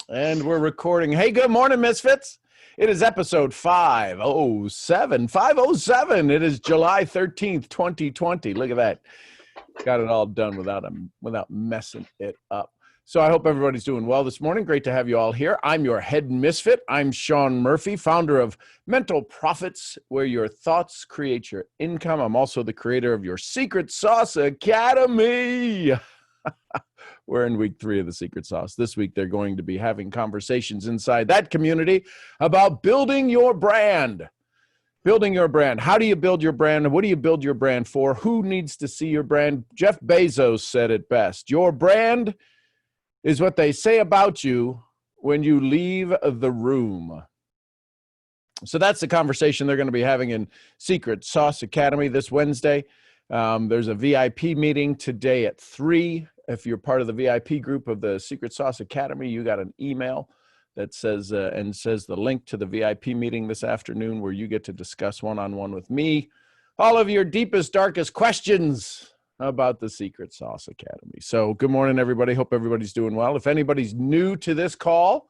And we're recording. Hey, good morning, Misfits. It is episode 507. It is July 13th, 2020. Look at that. Got it all done without messing it up. So I hope everybody's doing well this morning. Great to have you all here. I'm your head misfit. I'm Sean Murphy, founder of Mental Profits, where your thoughts create your income. I'm also the creator of your Secret Sauce Academy. We're in week 3 of the Secret Sauce. This week, they're going to be having conversations inside that community about building your brand. Building your brand. How do you build your brand? What do you build your brand for? Who needs to see your brand? Jeff Bezos said it best. Your brand is what they say about you when you leave the room. So that's the conversation they're going to be having in Secret Sauce Academy this Wednesday. There's a VIP meeting today at 3. If you're part of the VIP group of the Secret Sauce Academy, you got an email that says the link to the VIP meeting this afternoon, where you get to discuss one-on-one with me all of your deepest, darkest questions about the Secret Sauce Academy. So good morning, everybody. Hope everybody's doing well. If anybody's new to this call,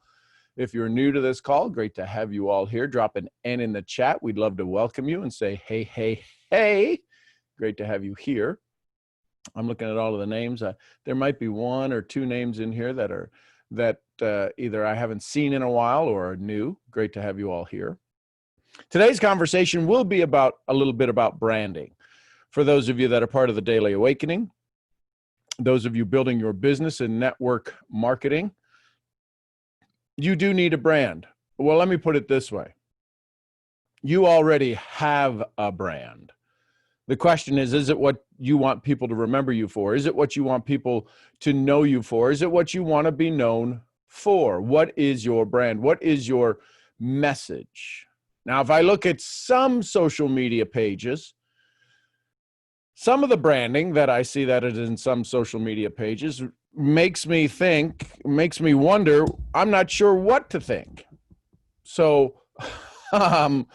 if you're new to this call, great to have you all here. Drop an N in the chat. We'd love to welcome you and say, hey, hey, hey. Great to have you here. I'm looking at all of the names. There might be 1 or 2 names in here that either I haven't seen in a while or are new. Great to have you all here. Today's conversation will be about a little bit about branding. For those of you that are part of the Daily Awakening, those of you building your business in network marketing, you do need a brand. Well, let me put it this way. You already have a brand. The question is it what you want people to remember you for? Is it what you want people to know you for? Is it what you want to be known for? What is your brand? What is your message? Now, if I look at some social media pages, some of the branding that I see that is in some social media pages makes me wonder, I'm not sure what to think. So, I'm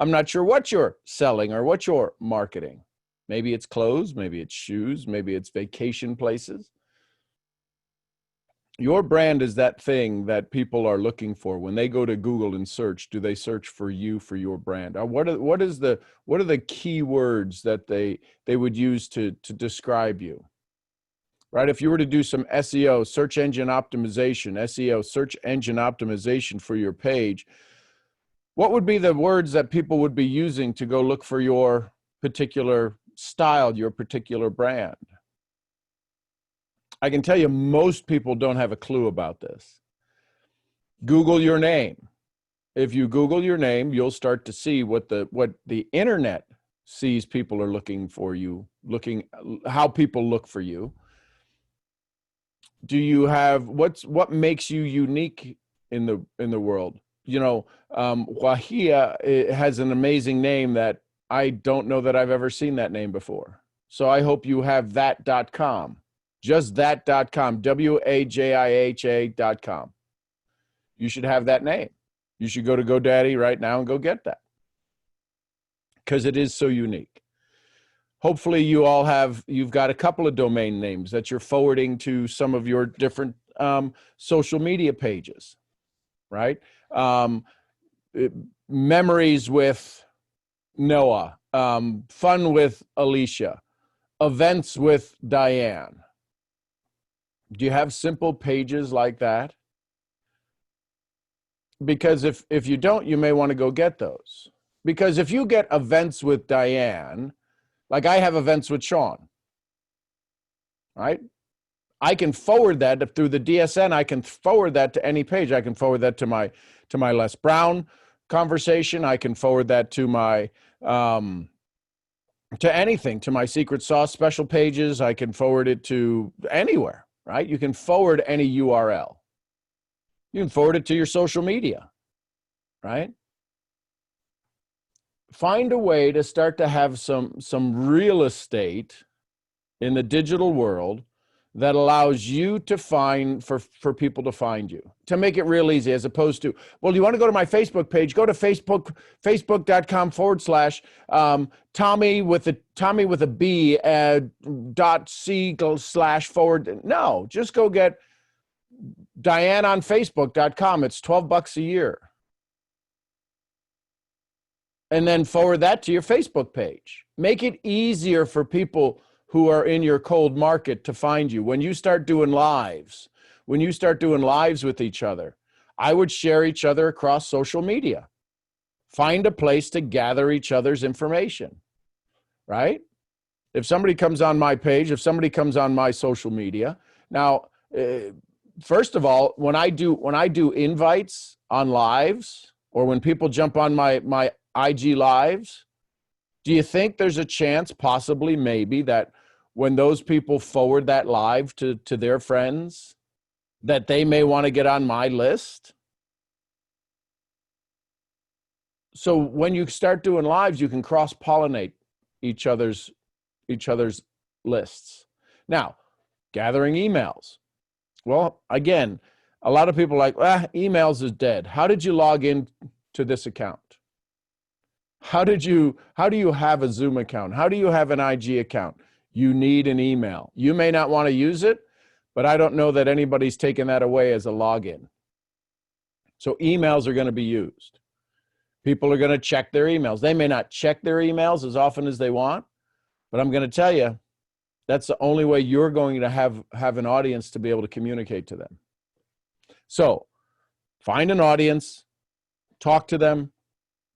not sure what you're selling or what you're marketing. Maybe it's clothes, maybe it's shoes, maybe it's vacation places. Your brand is that thing that people are looking for when they go to Google and search. Do they search for you, for your brand? Or what are the key words that they would use to describe you? Right? If you were to do some SEO, search engine optimization for your page, what would be the words that people would be using to go look for your particular style, your particular brand? I can tell you most people don't have a clue about this. Google your name. If you Google your name, you'll start to see what the internet sees people are looking for you, how people look for you. Do you have what makes you unique in the world? You know, Wahia has an amazing name that I don't know that I've ever seen that name before. So I hope you have that.com, just that.com, WAJIHA.com. You should have that name. You should go to GoDaddy right now and go get that, because it is so unique. Hopefully you've got a couple of domain names that you're forwarding to some of your different social media pages, right? Memories with Noah, fun with Alicia, events with Diane. Do you have simple pages like that? Because if you don't, you may want to go get those. Because if you get events with Diane, like I have events with Sean, right? I can forward that through the DSN. I can forward that to any page. I can forward that to my Les Brown conversation. I can forward that to my to anything, to my Secret Sauce special pages. I can forward it to anywhere, right? You can forward any URL. You can forward it to your social media, right? Find a way to start to have some real estate in the digital world that allows you to find, for people to find you, to make it real easy, as opposed to, well, you want to go to my Facebook page, go to facebook.com/Tommy with a B /C/forward. No, just go get Diane on Facebook.com. It's $12 a year. And then forward that to your Facebook page. Make it easier for people who are in your cold market to find you. When you start doing lives with each other, I would share each other across social media. Find a place to gather each other's information, right? If somebody comes on my page, if somebody comes on my social media, now, first of all, when I do invites on lives, or when people jump on my IG lives, do you think there's a chance, possibly, maybe, that when those people forward that live to their friends, that they may want to get on my list? So when you start doing lives, you can cross-pollinate each other's lists. Now, gathering emails. Well, again, a lot of people are like, emails is dead. How did you log in to this account? How do you have a Zoom account? How do you have an IG account? You need an email. You may not want to use it, but I don't know that anybody's taken that away as a login. So emails are going to be used. People are going to check their emails. They may not check their emails as often as they want, but I'm going to tell you, that's the only way you're going to have an audience to be able to communicate to them. So find an audience, talk to them,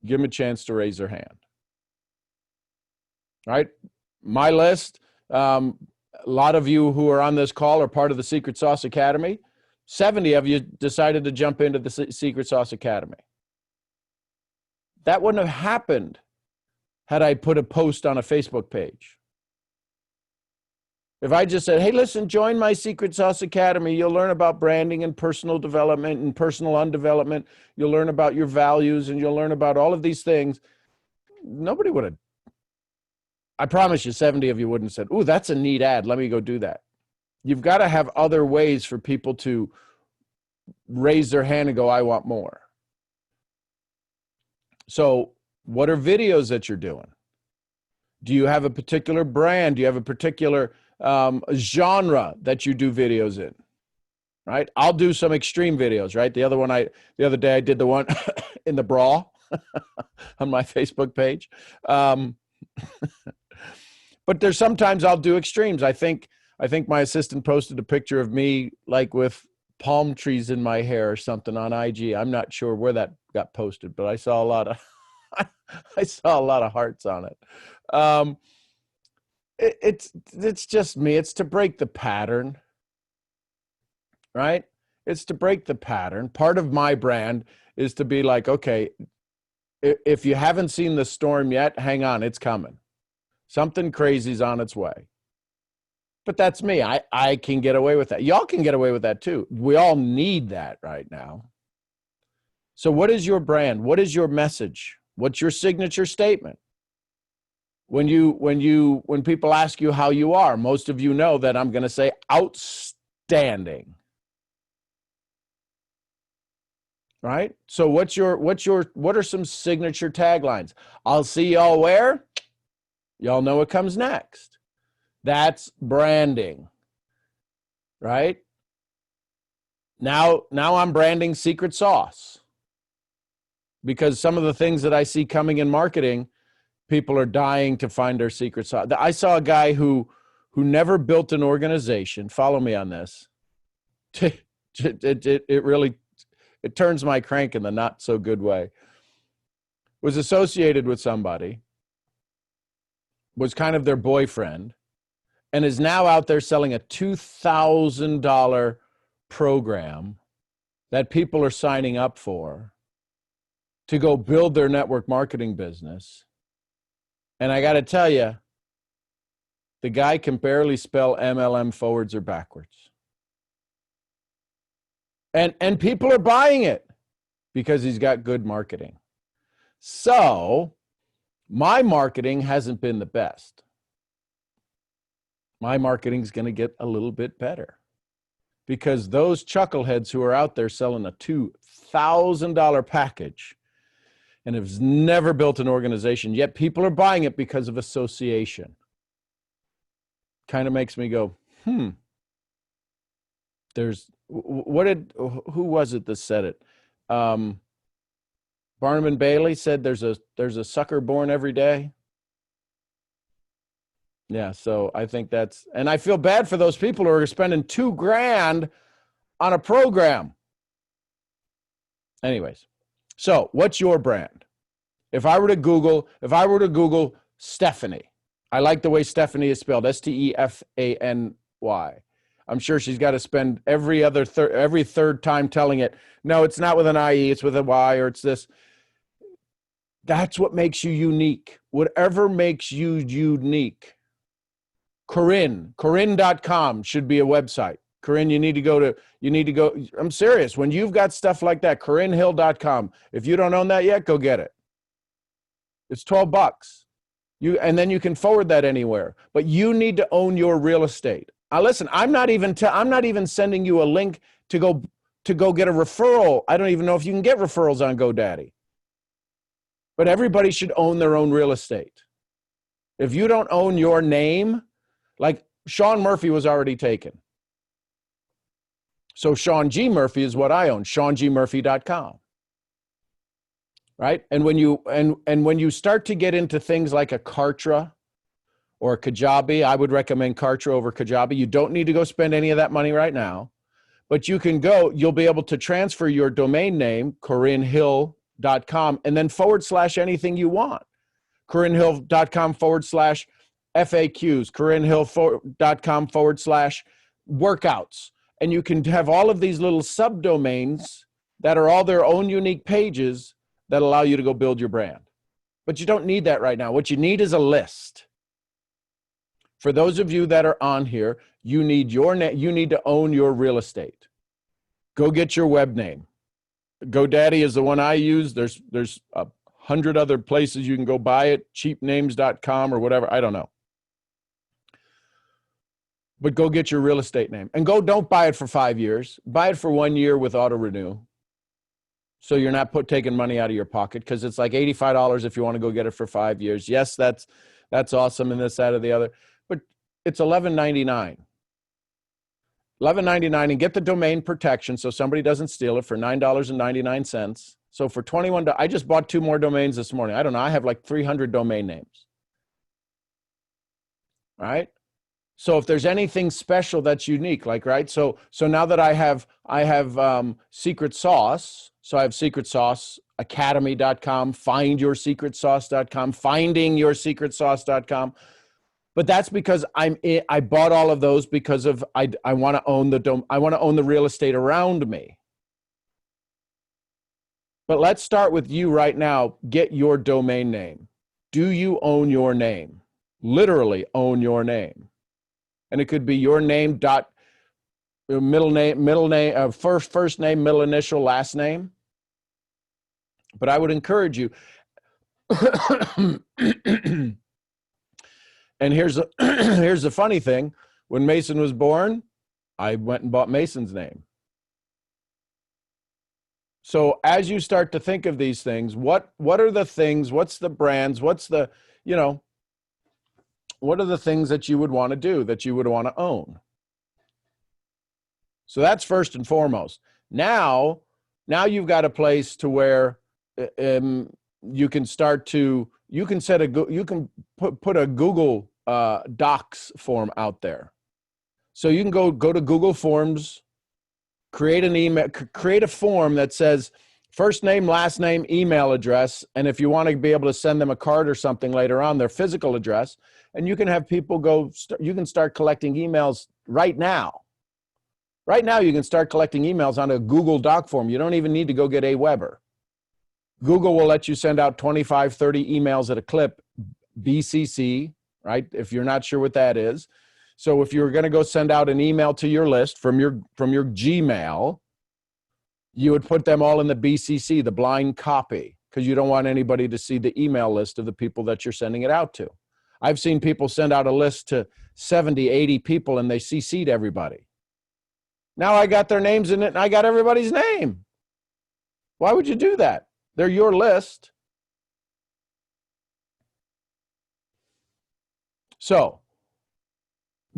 give them a chance to raise their hand. All right? My list, a lot of you who are on this call are part of the Secret Sauce Academy. 70 of you decided to jump into the Secret Sauce Academy. That wouldn't have happened had I put a post on a Facebook page. If I just said, hey, listen, join my Secret Sauce Academy. You'll learn about branding and personal development and personal undevelopment. You'll learn about your values and you'll learn about all of these things. Nobody would have. I promise you, 70 of you wouldn't have said, ooh, that's a neat ad. Let me go do that. You've got to have other ways for people to raise their hand and go, I want more. So what are videos that you're doing? Do you have a particular brand? Do you have a particular genre that you do videos in? Right? I'll do some extreme videos, right? The other day I did the one in the bra on my Facebook page. But there's sometimes I'll do extremes. I think my assistant posted a picture of me like with palm trees in my hair or something on IG. I'm not sure where that got posted, but I saw a lot of hearts on it. It's just me. It's to break the pattern, right? It's to break the pattern. Part of my brand is to be like, okay, if you haven't seen the storm yet, hang on, it's coming. Something crazy's on its way. But that's me. I can get away with that. Y'all can get away with that too. We all need that right now. So what is your brand? What is your message? What's your signature statement? When people ask you how you are, most of you know that I'm going to say outstanding. Right? So what are some signature taglines? I'll see y'all where? Y'all know what comes next. That's branding, right? Now I'm branding Secret Sauce because some of the things that I see coming in marketing, people are dying to find their secret sauce. I saw a guy who never built an organization. Follow me on this. It really turns my crank in the not so good way. Was associated with somebody, was kind of their boyfriend, and is now out there selling a $2,000 program that people are signing up for to go build their network marketing business. And I got to tell you, the guy can barely spell MLM forwards or backwards. And people are buying it because he's got good marketing. So my marketing hasn't been the best. My marketing is going to get a little bit better because those chuckleheads who are out there selling a $2,000 package and have never built an organization, yet people are buying it because of association. Kind of makes me go, there's Who was it that said it? Um, Barnum and Bailey said there's a sucker born every day. Yeah, so I think and I feel bad for those people who are spending $2,000 on a program. Anyways, so what's your brand? If I were to Google Stephanie, I like the way Stephanie is spelled, Stefany. I'm sure she's got to spend every third time telling it, no, it's not with an IE, it's with a Y, or it's this. That's what makes you unique. Whatever makes you unique. Corinne.com should be a website. Corinne, you need to go. I'm serious. When you've got stuff like that, CorinneHill.com. If you don't own that yet, go get it. It's $12. And then you can forward that anywhere. But you need to own your real estate. Now listen, I'm not even sending you a link to go get a referral. I don't even know if you can get referrals on GoDaddy. But everybody should own their own real estate. If you don't own your name, like Sean Murphy was already taken. So Sean G. Murphy is what I own, SeanGMurphy.com. Right? And when you start to get into things like a Kartra or a Kajabi, I would recommend Kartra over Kajabi. You don't need to go spend any of that money right now, but you'll be able to transfer your domain name, CorinneHill.com, and then / anything you want. CorinneHill.com / FAQs, CorinneHill.com / workouts. And you can have all of these little subdomains that are all their own unique pages that allow you to go build your brand. But you don't need that right now. What you need is a list. For those of you that are on here, you need you need to own your real estate. Go get your web name. GoDaddy is the one I use. There's 100 other places you can go buy it, cheapnames.com or whatever. I don't know. But go get your real estate name. And don't buy it for 5 years. Buy it for 1 year with auto renew. So you're not taking money out of your pocket, because it's like $85 if you want to go get it for 5 years. Yes, that's awesome, and this, that, or the other. But it's $11.99. $11.99, and get the domain protection so somebody doesn't steal it for $9.99. So for $21, I just bought 2 more domains this morning. I don't know. I have like 300 domain names. All right. So if there's anything special that's unique, like, right. So now that I have Secret Sauce. So I have Secret Sauce Academy.com, FindYourSecretSauce.com, FindingYourSecretSauce.com. But that's because I bought all of those because of I want to own the real estate around me. But let's start with you right now. Get your domain name. Do you own your name? Literally own your name. And it could be your name dot middle name, first name, middle initial, last name. But I would encourage you. And here's the funny thing. When Mason was born, I went and bought Mason's name. So as you start to think of these things, what are the things, what's the brands, what are the things that you would want to do, that you would want to own? So that's first and foremost. Now you've got a place to where you can start to, you can put a Google Docs form out there. So you can go to Google Forms, create a form that says first name, last name, email address, and if you want to be able to send them a card or something later on, their physical address, and you can have people you can start collecting emails right now. Right now, you can start collecting emails on a Google Doc form. You don't even need to go get Aweber. Google will let you send out 25, 30 emails at a clip, BCC, right? If you're not sure what that is. So if you're going to go send out an email to your list from your Gmail, you would put them all in the BCC, the blind copy, because you don't want anybody to see the email list of the people that you're sending it out to. I've seen people send out a list to 70, 80 people, and they CC'd everybody. Now I got their names in it, and I got everybody's name. Why would you do that? They're your list. So,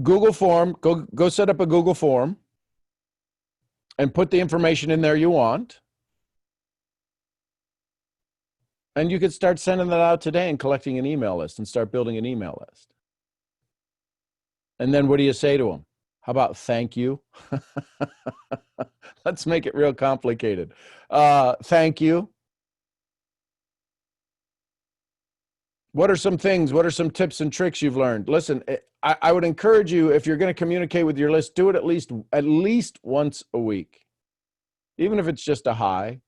Google form, go set up a Google form. and put the information in there you want. And you could start sending that out today and collecting an email list and start building an email list. And then what do you say to them? How about thank you? Let's make it real complicated. Thank you. What are some things, what are some tips and tricks you've learned? Listen, I would encourage you, if you're going to communicate with your list, do it at least once a week. Even if it's just a hi.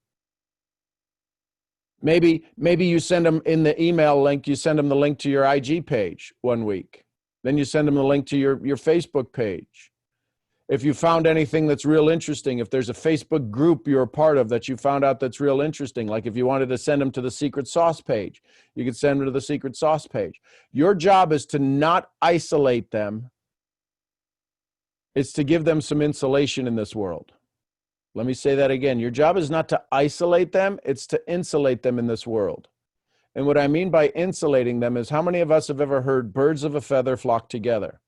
Maybe you send them in the email link, you send them the link to your IG page one week. Then you send them the link to your Facebook page. If you found anything that's real interesting, if there's a Facebook group you're a part of that you found out that's real interesting, like if you wanted to send them to the secret sauce page, you could send them to the secret sauce page. Your job is to not isolate them. It's to give them some insulation in this world. Let me say that again. Your job is not to isolate them. It's to insulate them in this world. And what I mean by insulating them is, how many of us have ever heard birds of a feather flock together?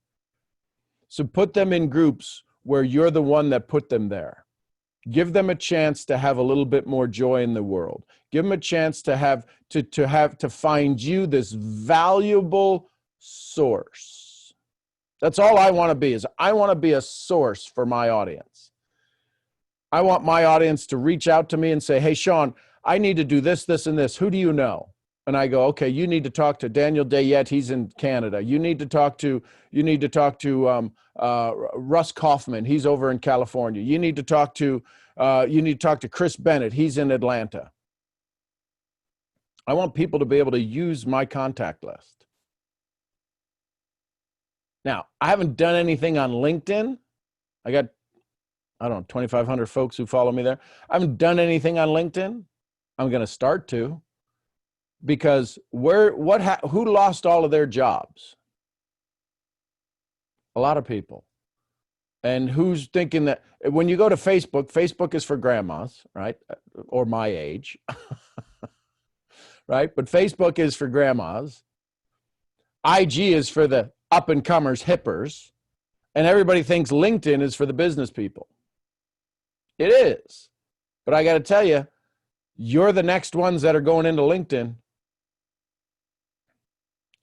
So put them in groups where you're the one that put them there. Give them a chance to have a little bit more joy in the world. Give them a chance to find you this valuable source. That's all I want to be, is I want to be a source for my audience. I want my audience to reach out to me and say, hey, Sean, I need to do this, this, and this. Who do you know? And I go, okay, you need to talk to Daniel Dayette. He's in Canada. You need to talk to Russ Kaufman. He's over in California. You need to talk to Chris Bennett. He's in Atlanta. I want people to be able to use my contact list. Now, I haven't done anything on LinkedIn. I got, 2,500 folks who follow me there. I haven't done anything on LinkedIn. I'm going to start to, because who lost all of their jobs? A lot of people. And who's thinking that when you go to Facebook, Facebook is for grandmas, right? Or my age, right? But Facebook is for grandmas. IG is for the up and comers, hippers. And everybody thinks LinkedIn is for the business people. It is. But I got to tell you, you're the next ones that are going into LinkedIn.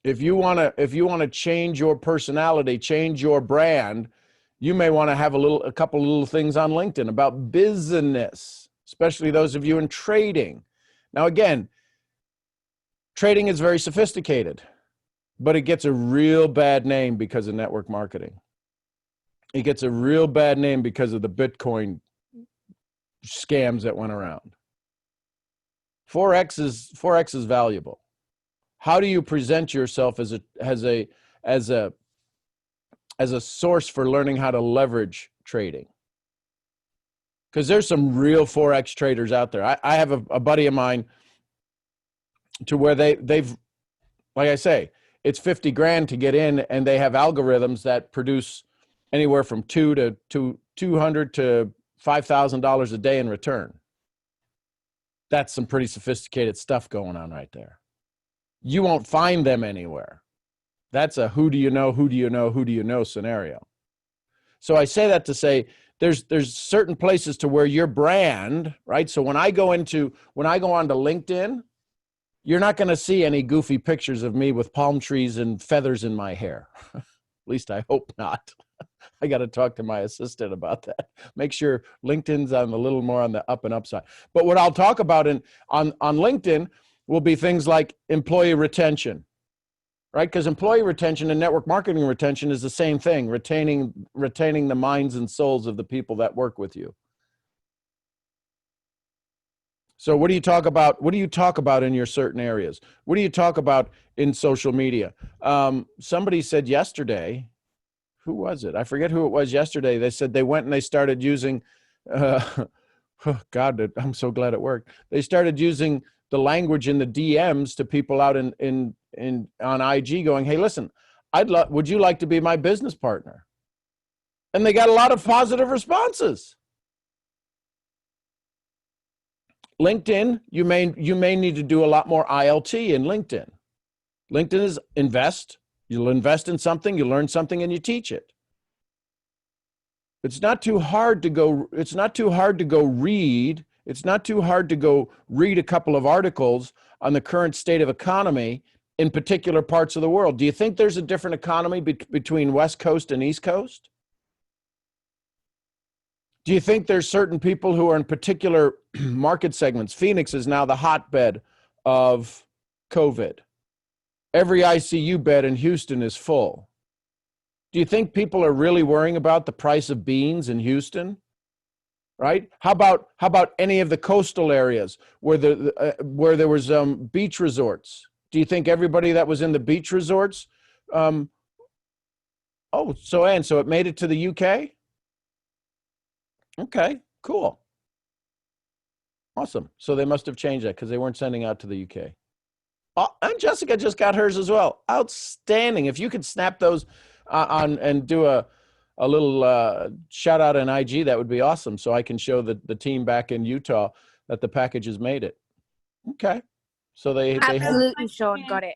If you want to change your personality, change your brand, you may want to have a couple little things on LinkedIn about business, especially those of you in trading. Now, again, trading is very sophisticated, but it gets a real bad name because of network marketing. It gets a real bad name because of the Bitcoin scams that went around. Forex is valuable. How do you present yourself as a source for learning how to leverage trading? Because there's some real Forex traders out there. I have a buddy of mine to where they've, like I say, it's 50 grand to get in, and they have algorithms that produce anywhere from $200 to $5,000 a day in return. That's some pretty sophisticated stuff going on right there. You won't find them anywhere. That's a who do you know scenario. So I say that to say there's certain places to where your brand, right? So when I go onto LinkedIn, you're not going to see any goofy pictures of me with palm trees and feathers in my hair. At least I hope not. I got to talk to my assistant about that. Make sure LinkedIn's a little more on the up and up side. But what I'll talk about on LinkedIn will be things like employee retention, right? Because employee retention and network marketing retention is the same thing, retaining the minds and souls of the people that work with you. So what do you talk about? What do you talk about in your certain areas? What do you talk about in social media? Somebody said yesterday, who was it? I forget who it was yesterday. They said they went and they started using, oh God, I'm so glad it worked. They started using the language in the DMs to people out on IG going, hey, listen, would you like to be my business partner? And they got a lot of positive responses. LinkedIn, you may need to do a lot more ILT in LinkedIn. LinkedIn is invest. You'll invest in something, you learn something, and you teach it. It's not too hard to go. It's not too hard to go read. It's not too hard to go read a couple of articles on the current state of economy in particular parts of the world. Do you think there's a different economy between West Coast and East Coast? Do you think there's certain people who are in particular market segments? Phoenix is now the hotbed of COVID. Every ICU bed in Houston is full. Do you think people are really worrying about the price of beans in Houston? Right? How about any of the coastal areas where where there was beach resorts? Do you think everybody that was in the beach resorts? Oh, so it made it to the UK? Okay, cool. Awesome. So they must have changed that because they weren't sending out to the UK. Oh, and Jessica just got hers as well. Outstanding. If you could snap those on and do a little shout out on IG, that would be awesome. So I can show the team back in Utah that the package has made it. Okay. So they absolutely, Sean got it.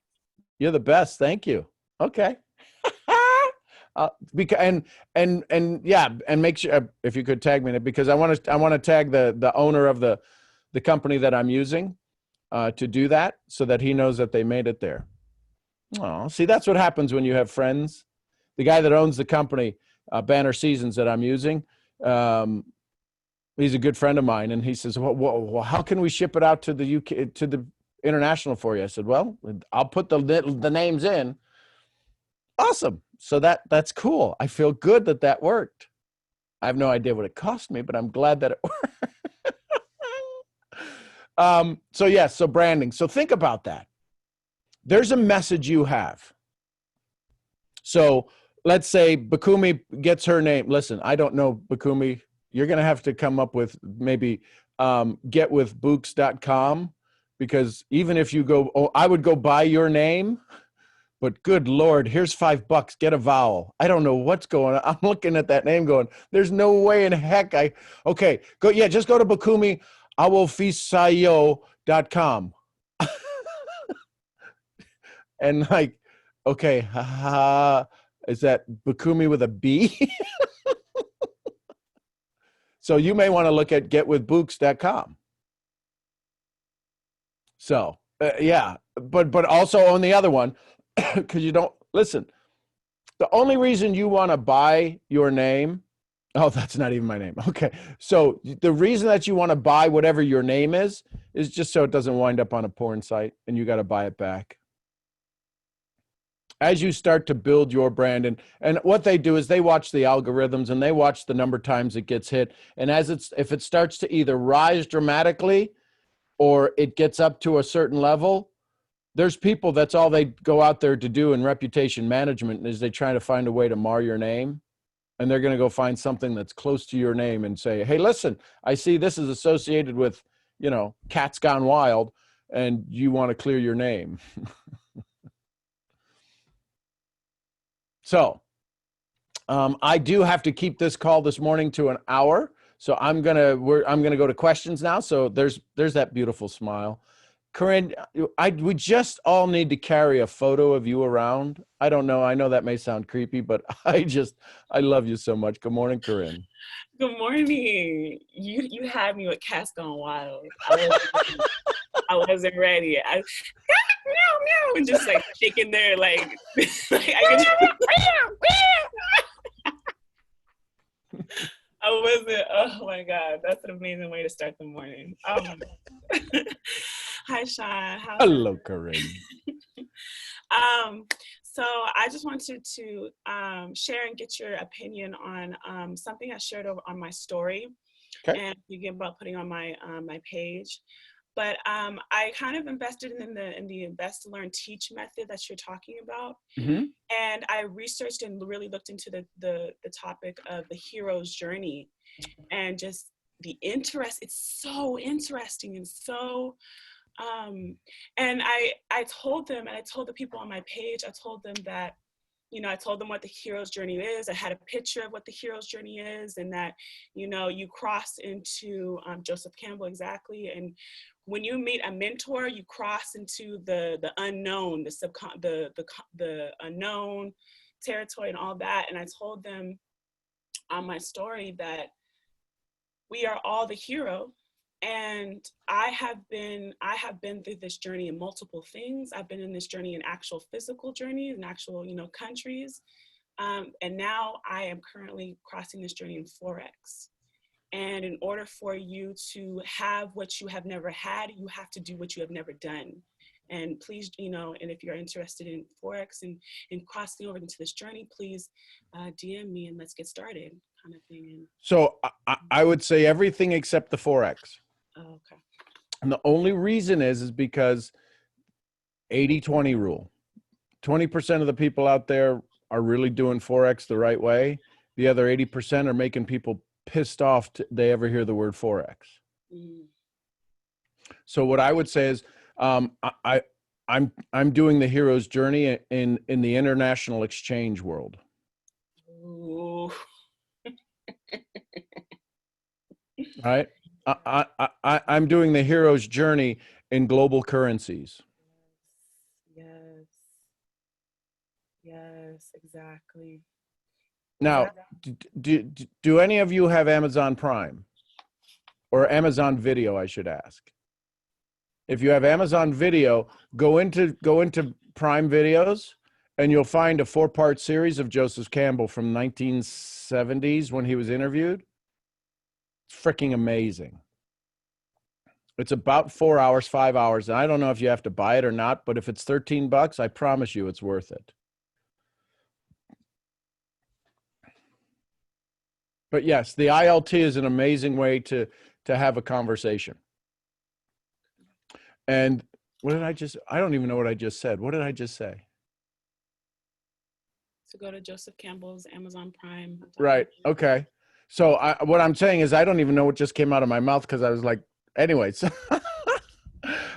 You're the best. Thank you. Okay. Because and yeah, and make sure if you could tag me in it, because I want to tag the owner of the company that I'm using to do that, so that he knows that they made it there. Oh, see, that's what happens when you have friends. The guy that owns the company, Banner Seasons, that I'm using, he's a good friend of mine, and he says, well, how can we ship it out to the UK, to the international for you? I said, well, I'll put the names in. Awesome. So that's cool. I feel good that worked. I have no idea what it cost me, but I'm glad that it worked. So branding. So think about that. There's a message you have. So let's say Bakumi gets her name. Listen, I don't know Bakumi. You're going to have to come up with maybe getwithbooks.com, because even if you go, I would go buy your name. But good Lord, here's $5. Get a vowel. I don't know what's going on. I'm looking at that name going, there's no way in heck okay, go. Yeah, just go to Bakumi awofisayo.com. And like, okay, is that Bakumi with a B? So you may want to look at getwithbooks.com. So yeah, but also on the other one, because you don't listen. The only reason you want to buy your name, oh, that's not even my name. Okay. So the reason that you want to buy whatever your name is just so it doesn't wind up on a porn site and you got to buy it back. As you start to build your brand, and what they do is they watch the algorithms and they watch the number of times it gets hit. And if it starts to either rise dramatically or it gets up to a certain level, there's people, that's all they go out there to do in reputation management, is they try to find a way to mar your name. And they're going to go find something that's close to your name and say, hey, listen, I see this is associated with, Cats Gone Wild, and you want to clear your name. So I do have to keep this call this morning to an hour. So I'm gonna go to questions now. So there's that beautiful smile. Corinne, we just all need to carry a photo of you around. I don't know. I know that may sound creepy, but I love you so much. Good morning, Corinne. Good morning. You had me with Cats Gone Wild. I wasn't ready. I meow meow and just like shaking there like I could I wasn't. Oh my God, that's an amazing way to start the morning. Hi, Sean. Hello, Corinne. So I just wanted to share and get your opinion on something I shared on my story, and you get about putting on my my page. But I kind of invested in the invest, learn, teach method that you're talking about. Mm-hmm. And I researched and really looked into the topic of the hero's journey, and just the interest. It's so interesting and so, and I told them, and I told the people on my page, I told them that, I told them what the hero's journey is. I had a picture of what the hero's journey is, and that, you cross into Joseph Campbell, exactly. And when you meet a mentor, you cross into the unknown, the unknown territory and all that. And I told them on my story that we are all the hero. And I have been through this journey in multiple things. I've been in this journey in actual physical journeys, in actual, countries. And now I am currently crossing this journey in Forex. And in order for you to have what you have never had, you have to do what you have never done. And please, and if you're interested in Forex and crossing over into this journey, please DM me and let's get started, kind of thing. And So I would say everything except the Forex. oh, okay. And the only reason is because 80-20 rule. 20% of the people out there are really doing Forex the right way. The other 80% are making people pissed off they ever hear the word Forex. Mm. So what I would say is I'm doing the hero's journey in the international exchange world. Ooh. Right? I'm doing the hero's journey in global currencies. Yes. Yes, exactly. Now, do any of you have Amazon Prime or Amazon Video, I should ask? If you have Amazon Video, go into Prime Videos and you'll find a 4-part series of Joseph Campbell from 1970s when he was interviewed. It's freaking amazing. It's about 4 hours, 5 hours. And I don't know if you have to buy it or not, but if it's $13, I promise you it's worth it. But yes, the ILT is an amazing way to have a conversation. And what did I don't even know what I just said. What did I just say? To go to Joseph Campbell's Amazon Prime. Right. Okay. So what I'm saying is I don't even know what just came out of my mouth because I was like, anyways.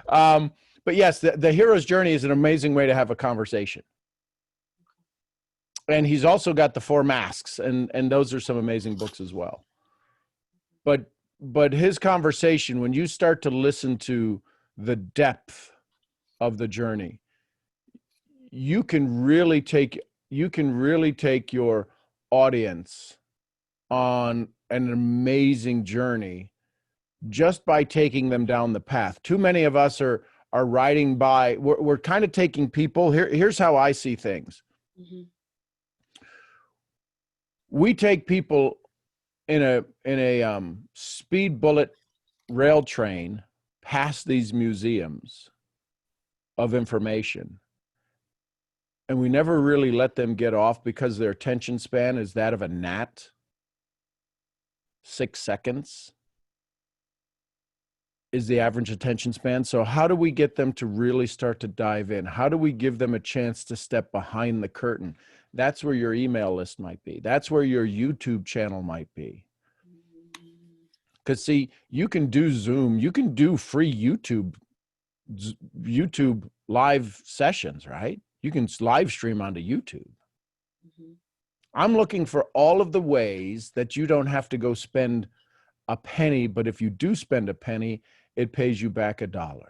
But yes, the hero's journey is an amazing way to have a conversation. And he's also got the 4 masks, and those are some amazing books as well. But his conversation, when you start to listen to the depth of the journey, you can really take your audience on an amazing journey just by taking them down the path. Too many of us are riding by. We're kind of taking people. Here's how I see things. Mm-hmm. We take people in a speed bullet rail train past these museums of information, and we never really let them get off because their attention span is that of a gnat. 6 seconds is the average attention span. So how do we get them to really start to dive in? How do we give them a chance to step behind the curtain? That's where your email list might be. That's where your YouTube channel might be. Because see, you can do Zoom, you can do free YouTube live sessions, right? You can live stream onto YouTube. Mm-hmm. I'm looking for all of the ways that you don't have to go spend a penny, but if you do spend a penny, it pays you back $1.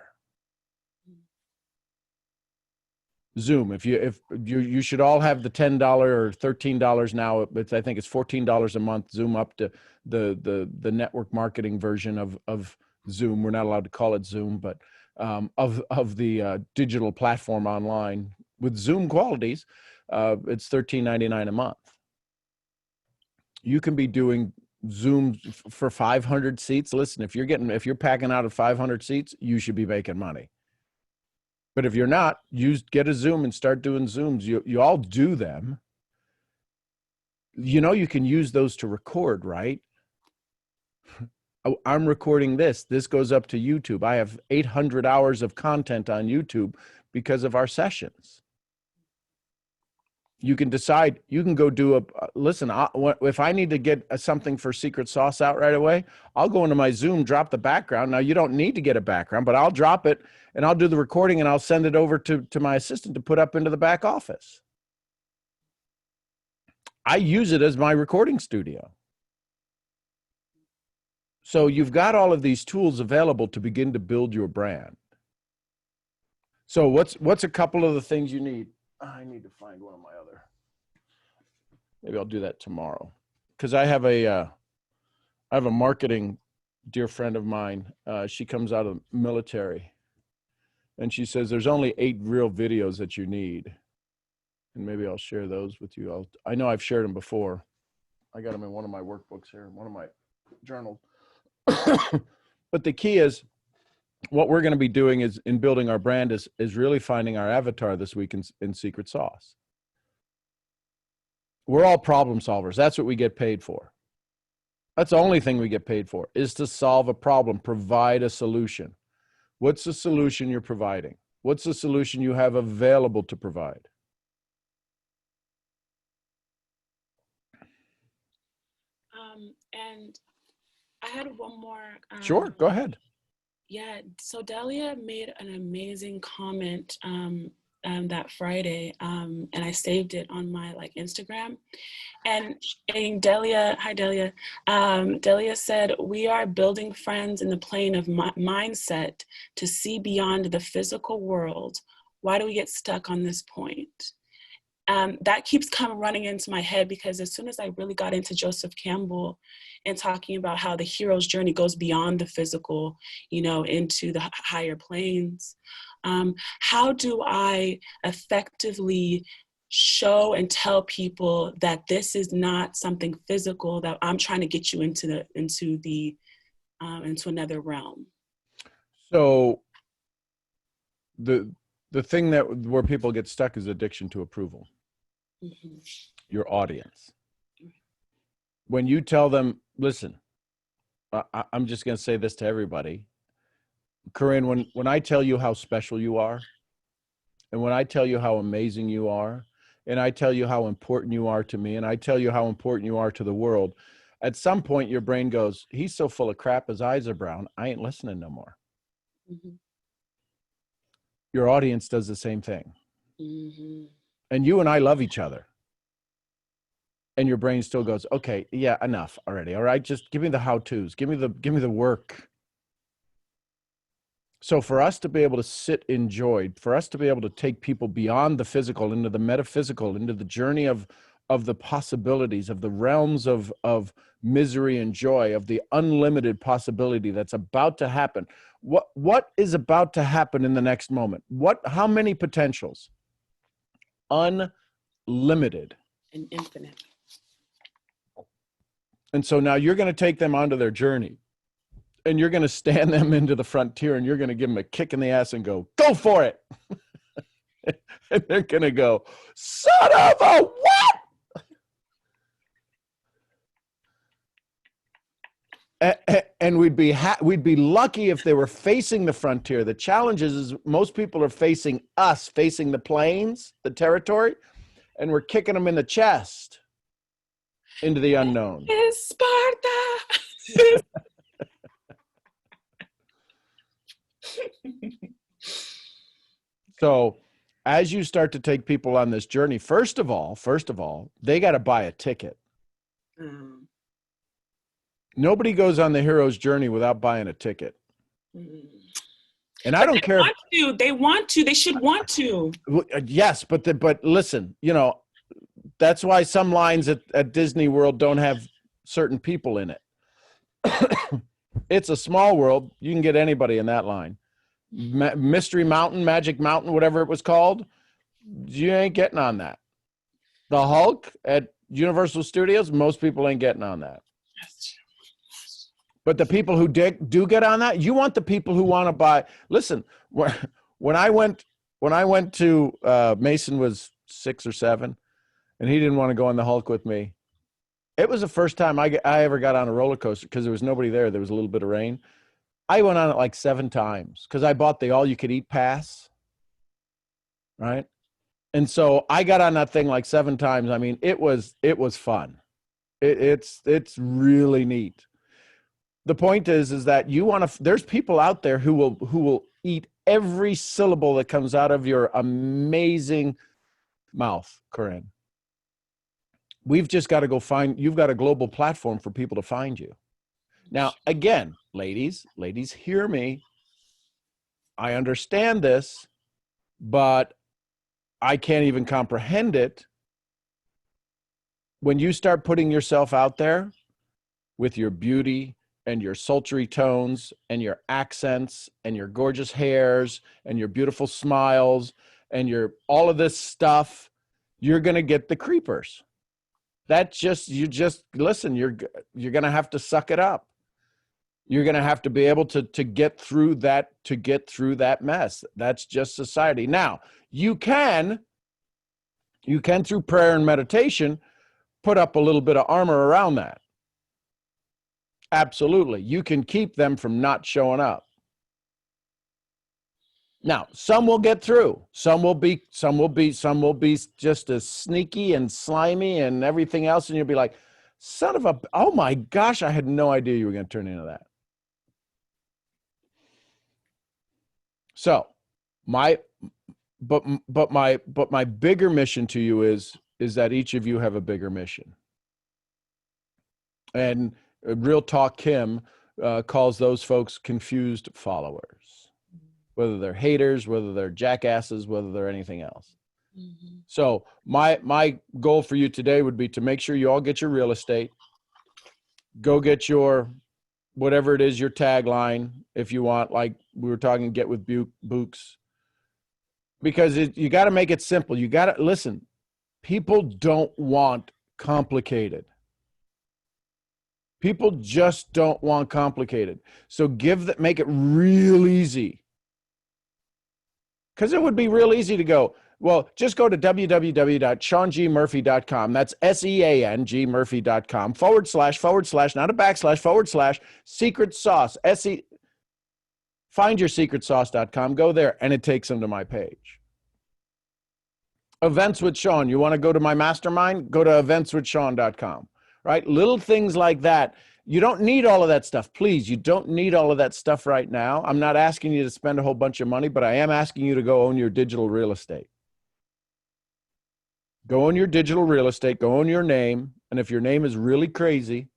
Zoom, you should all have the $10 or $13 now. I think it's $14 a month. Zoom up to the network marketing version of Zoom. We're not allowed to call it Zoom, but of the digital platform online with Zoom qualities, it's $13.99 a month. You can be doing Zoom for 500 seats. Listen, if you're packing out at 500 seats, you should be making money. But if you're not, get a Zoom and start doing Zooms. You all do them. You can use those to record, right? I'm recording this. This goes up to YouTube. I have 800 hours of content on YouTube because of our sessions. You can decide, you can go do listen, if I need to get something for secret sauce out right away, I'll go into my Zoom, drop the background. Now, you don't need to get a background, but I'll drop it and I'll do the recording and I'll send it over to my assistant to put up into the back office. I use it as my recording studio. So you've got all of these tools available to begin to build your brand. So what's a couple of the things you need? I need to find one of my other. Maybe I'll do that tomorrow. because I have a marketing dear friend of mine. She comes out of the military, and she says there's only 8 real videos that you need. And maybe I'll share those with you. I know I've shared them before. I got them in one of my workbooks here, one of my journals. But the key is, what we're going to be doing is in building our brand is really finding our avatar this week in Secret Sauce. We're all problem solvers. That's what we get paid for. That's the only thing we get paid for, is to solve a problem, provide a solution. What's the solution you're providing? What's the solution you have available to provide? And I had one more. Sure, go ahead. Yeah, so Delia made an amazing comment that Friday, and I saved it on my Instagram. And Delia, hi Delia. Delia said, "We are building friends in the plane of mindset to see beyond the physical world. Why do we get stuck on this point?" That keeps running into my head, because as soon as I really got into Joseph Campbell and talking about how the hero's journey goes beyond the physical, into the higher planes, how do I effectively show and tell people that this is not something physical, that I'm trying to get you into another realm? So the thing where people get stuck is addiction to approval. Mm-hmm. Your audience. When you tell them, listen, I'm just going to say this to everybody. Corinne, when I tell you how special you are, and when I tell you how amazing you are, and I tell you how important you are to me, and I tell you how important you are to the world, at some point your brain goes, he's so full of crap, his eyes are brown, I ain't listening no more. Mm-hmm. Your audience does the same thing. Mm-hmm. And you and I love each other. And your brain still goes, okay, yeah, enough already. All right, just give me the how-tos. Give me the work. So for us to be able to sit in joy, for us to be able to take people beyond the physical into the metaphysical, into the journey of the possibilities, of the realms of misery and joy, of the unlimited possibility that's about to happen. What is about to happen in the next moment? How many potentials? Unlimited. And infinite. And so now you're going to take them onto their journey, and you're going to stand them into the frontier, and you're going to give them a kick in the ass and go for it. And they're going to go, son of a what? And we'd be lucky if they were facing the frontier. The challenge is most people are facing us, facing the plains, the territory, and we're kicking them in the chest into the unknown. Sparta. So as you start to take people on this journey, first of all, they got to buy a ticket. Nobody goes on the hero's journey without buying a ticket. And I don't care. They want to. They should want to. Yes, but listen, that's why some lines at Disney World don't have certain people in it. It's a small world. You can get anybody in that line. Mystery Mountain, Magic Mountain, whatever it was called, you ain't getting on that. The Hulk at Universal Studios, most people ain't getting on that. But the people who do get on that, you want the people who want to buy. Listen, when I went to Mason was 6 or 7, and he didn't want to go on the Hulk with me. It was the first time I ever got on a roller coaster because there was nobody there. There was a little bit of rain. I went on it like 7 times because I bought the all-you-could-eat pass, right? And so I got on that thing like 7 times. I mean, it was fun. It's really neat. The point is that there's people out there who will eat every syllable that comes out of your amazing mouth, Corinne. We've just got to you've got a global platform for people to find you. Now, again, ladies, hear me. I understand this, but I can't even comprehend it when you start putting yourself out there with your beauty and your sultry tones and your accents and your gorgeous hairs and your beautiful smiles and your all of this stuff, you're going to get the creepers. That's just, you just listen, you're going to have to suck it up. You're going to have to be able to get through that mess. That's just society. Now, you can through prayer and meditation put up a little bit of armor around that. Absolutely. You can keep them from not showing up. Now, some will get through. Some will be just as sneaky and slimy and everything else. And you'll be like, oh my gosh, I had no idea you were going to turn into that. So my bigger mission to you is that each of you have a bigger mission. And Real Talk Kim calls those folks confused followers, whether they're haters, whether they're jackasses, whether they're anything else. Mm-hmm. So my goal for you today would be to make sure you all get your real estate, go get your whatever it is, your tagline, if you want, like we were talking, get with Books, because you got to make it simple. You got to listen. People don't want complicated. People just don't want complicated. So make it real easy. Because it would be real easy to go, well, just go to www.seangmurphy.com. That's SEANGmurphy.com / not a backslash / secret sauce. Findyoursecretsauce.com. Go there and it takes them to my page. Events with Sean. You want to go to my mastermind? Go to eventswithsean.com. Right? Little things like that. You don't need all of that stuff. Please, you don't need all of that stuff right now. I'm not asking you to spend a whole bunch of money, but I am asking you to go own your digital real estate. Go own your digital real estate. Go own your name. And if your name is really crazy,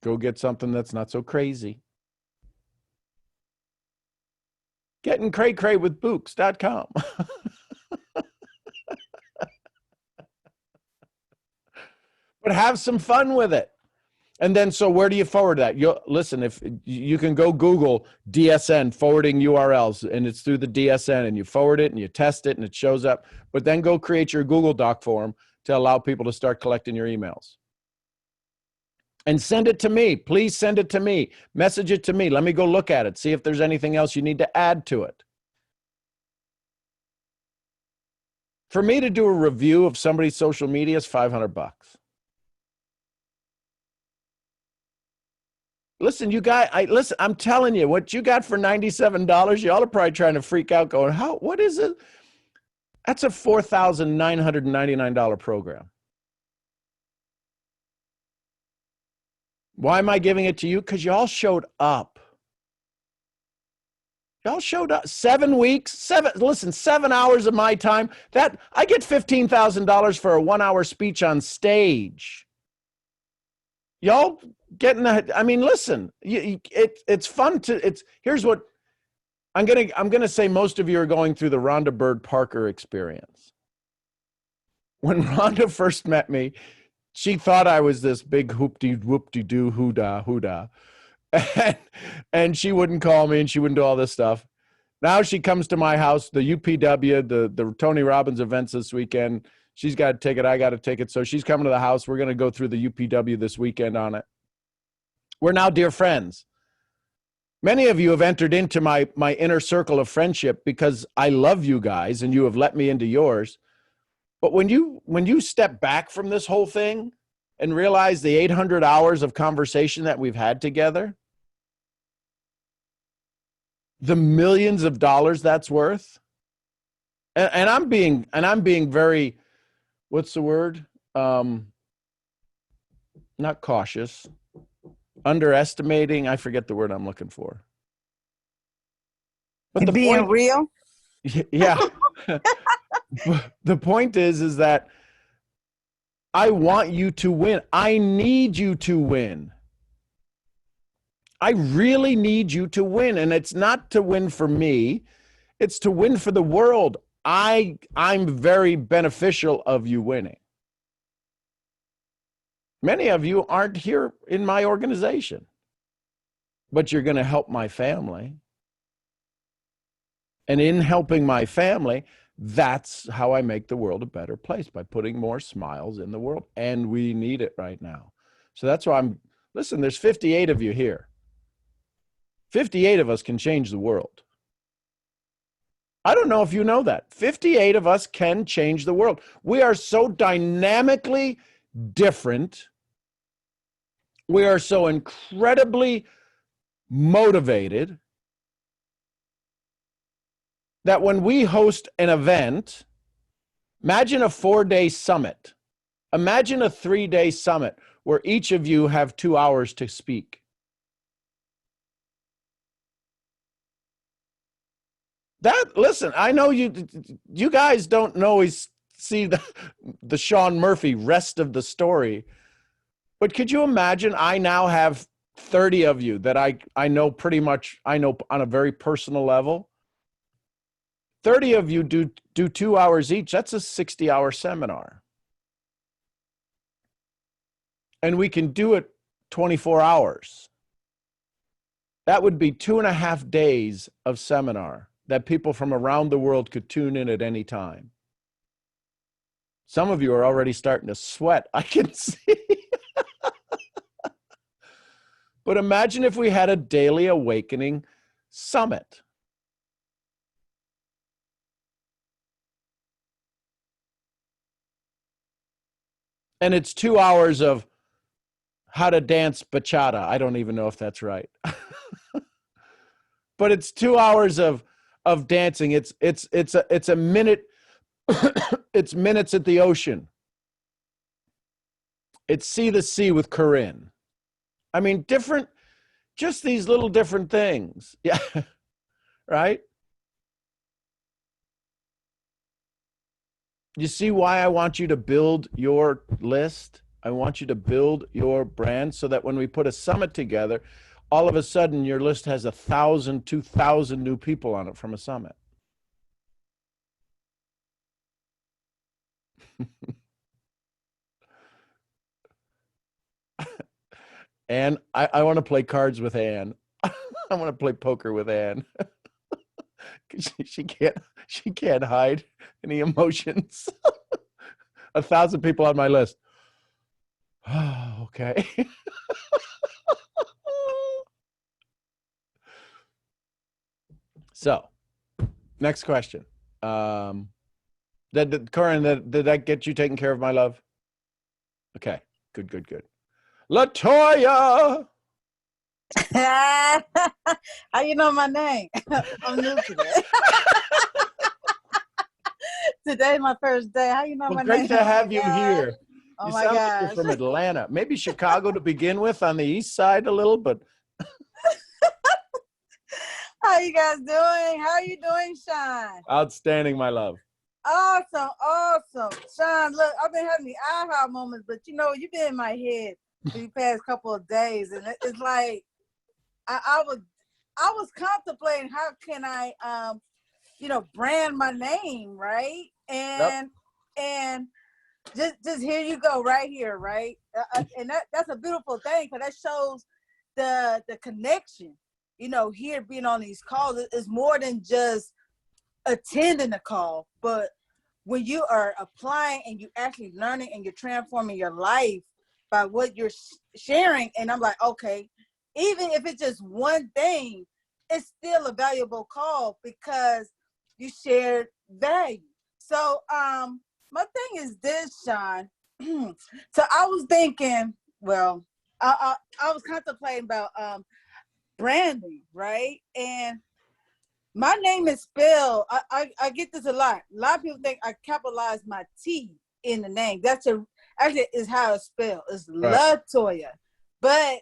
go get something that's not so crazy. Getting cray-cray with Books.com. But have some fun with it. And then, so where do you forward that? Listen, if you can go Google DSN forwarding URLs, and it's through the DSN, and you forward it and you test it and it shows up, but then go create your Google Doc form to allow people to start collecting your emails. And send it to me. Please send it to me. Message it to me. Let me go look at it. See if there's anything else you need to add to it. For me to do a review of somebody's social media is $500. Listen, listen, I'm telling you, what you got for $97, y'all are probably trying to freak out going, what is it? That's a $4,999 program. Why am I giving it to you? Because y'all showed up. Y'all showed up 7 weeks, 7 hours of my time. That I get $15,000 for a 1-hour speech on stage. Y'all getting listen, it's fun here's what I'm going to say. Most of you are going through the Rhonda Byrd Parker experience. When Rhonda first met me, she thought I was this big whoop-de-doo hoo-da. And she wouldn't call me and she wouldn't do all this stuff. Now she comes to my house, the UPW, the Tony Robbins events this weekend. She's got a ticket. I got a ticket. So she's coming to the house. We're going to go through the UPW this weekend on it. We're now dear friends. Many of you have entered into my inner circle of friendship because I love you guys and you have let me into yours. But when you step back from this whole thing and realize the 800 hours of conversation that we've had together, the millions of dollars that's worth, and I'm being very, what's the word? Not cautious, underestimating. I forget the word I'm looking for. But the being real? Yeah. The point is that I want you to win. I need you to win. I really need you to win. And it's not to win for me. It's to win for the world. I'm very beneficial of you winning. Many of you aren't here in my organization, but you're going to help my family. And in helping my family, that's how I make the world a better place, by putting more smiles in the world. And we need it right now. So that's why listen, there's 58 of you here. 58 of us can change the world. I don't know if you know that. 58 of us can change the world. We are so dynamically different. We are so incredibly motivated that when we host an event, imagine a 4-day summit. Imagine a 3-day summit where each of you have 2 hours to speak. Listen, I know you guys don't always see the Sean Murphy rest of the story, but could you imagine I now have 30 of you that I know pretty much, I know on a very personal level. 30 of you do 2 hours each. That's a 60-hour seminar. And we can do it 24 hours. That would be 2.5 days of seminar that people from around the world could tune in at any time. Some of you are already starting to sweat. I can see. But imagine if we had a daily awakening summit. And it's 2 hours of how to dance bachata. I don't even know if that's right. But it's 2 hours of dancing. It's a minute. It's minutes at the ocean. It's See the Sea with Corinne. I mean, just these little different things. Yeah. Right? You see why I want you to build your list? I want you to build your brand so that when we put a summit together, all of a sudden your list has 1,000, 2,000 new people on it from a summit. Anne, I want to play cards with Anne. I want to play poker with Anne. She can't hide any emotions. 1,000 people on my list. Oh, okay. So, next question. Corinne, did that get you taken care of, my love? Okay, good. LaToya! How you know my name? I'm new to that. Today's my first day. How you know my name? Great to have you here. Oh you my sound gosh. like you're from Atlanta. Maybe Chicago to begin with, on the east side a little, but. How you guys doing? How you doing, Sean? Outstanding, my love. Awesome. Sean, look, I've been having the aha moments, but you've been in my head these past couple of days, and it's like I was contemplating how can I brand my name, right? And just here you go, right here, right? And that's a beautiful thing, because that shows the connection. Here being on these calls is more than just attending the call, but when you are applying and you actually learning and you're transforming your life by what you're sharing. And I'm like, okay, even if it's just one thing, it's still a valuable call because you shared value. So my thing is this, Sean. So I was thinking, well, I was contemplating about branding, right? And my name is spelled, I get this a lot. A lot of people think I capitalize my T in the name. Actually is how it's spelled. It's right. LaToya. But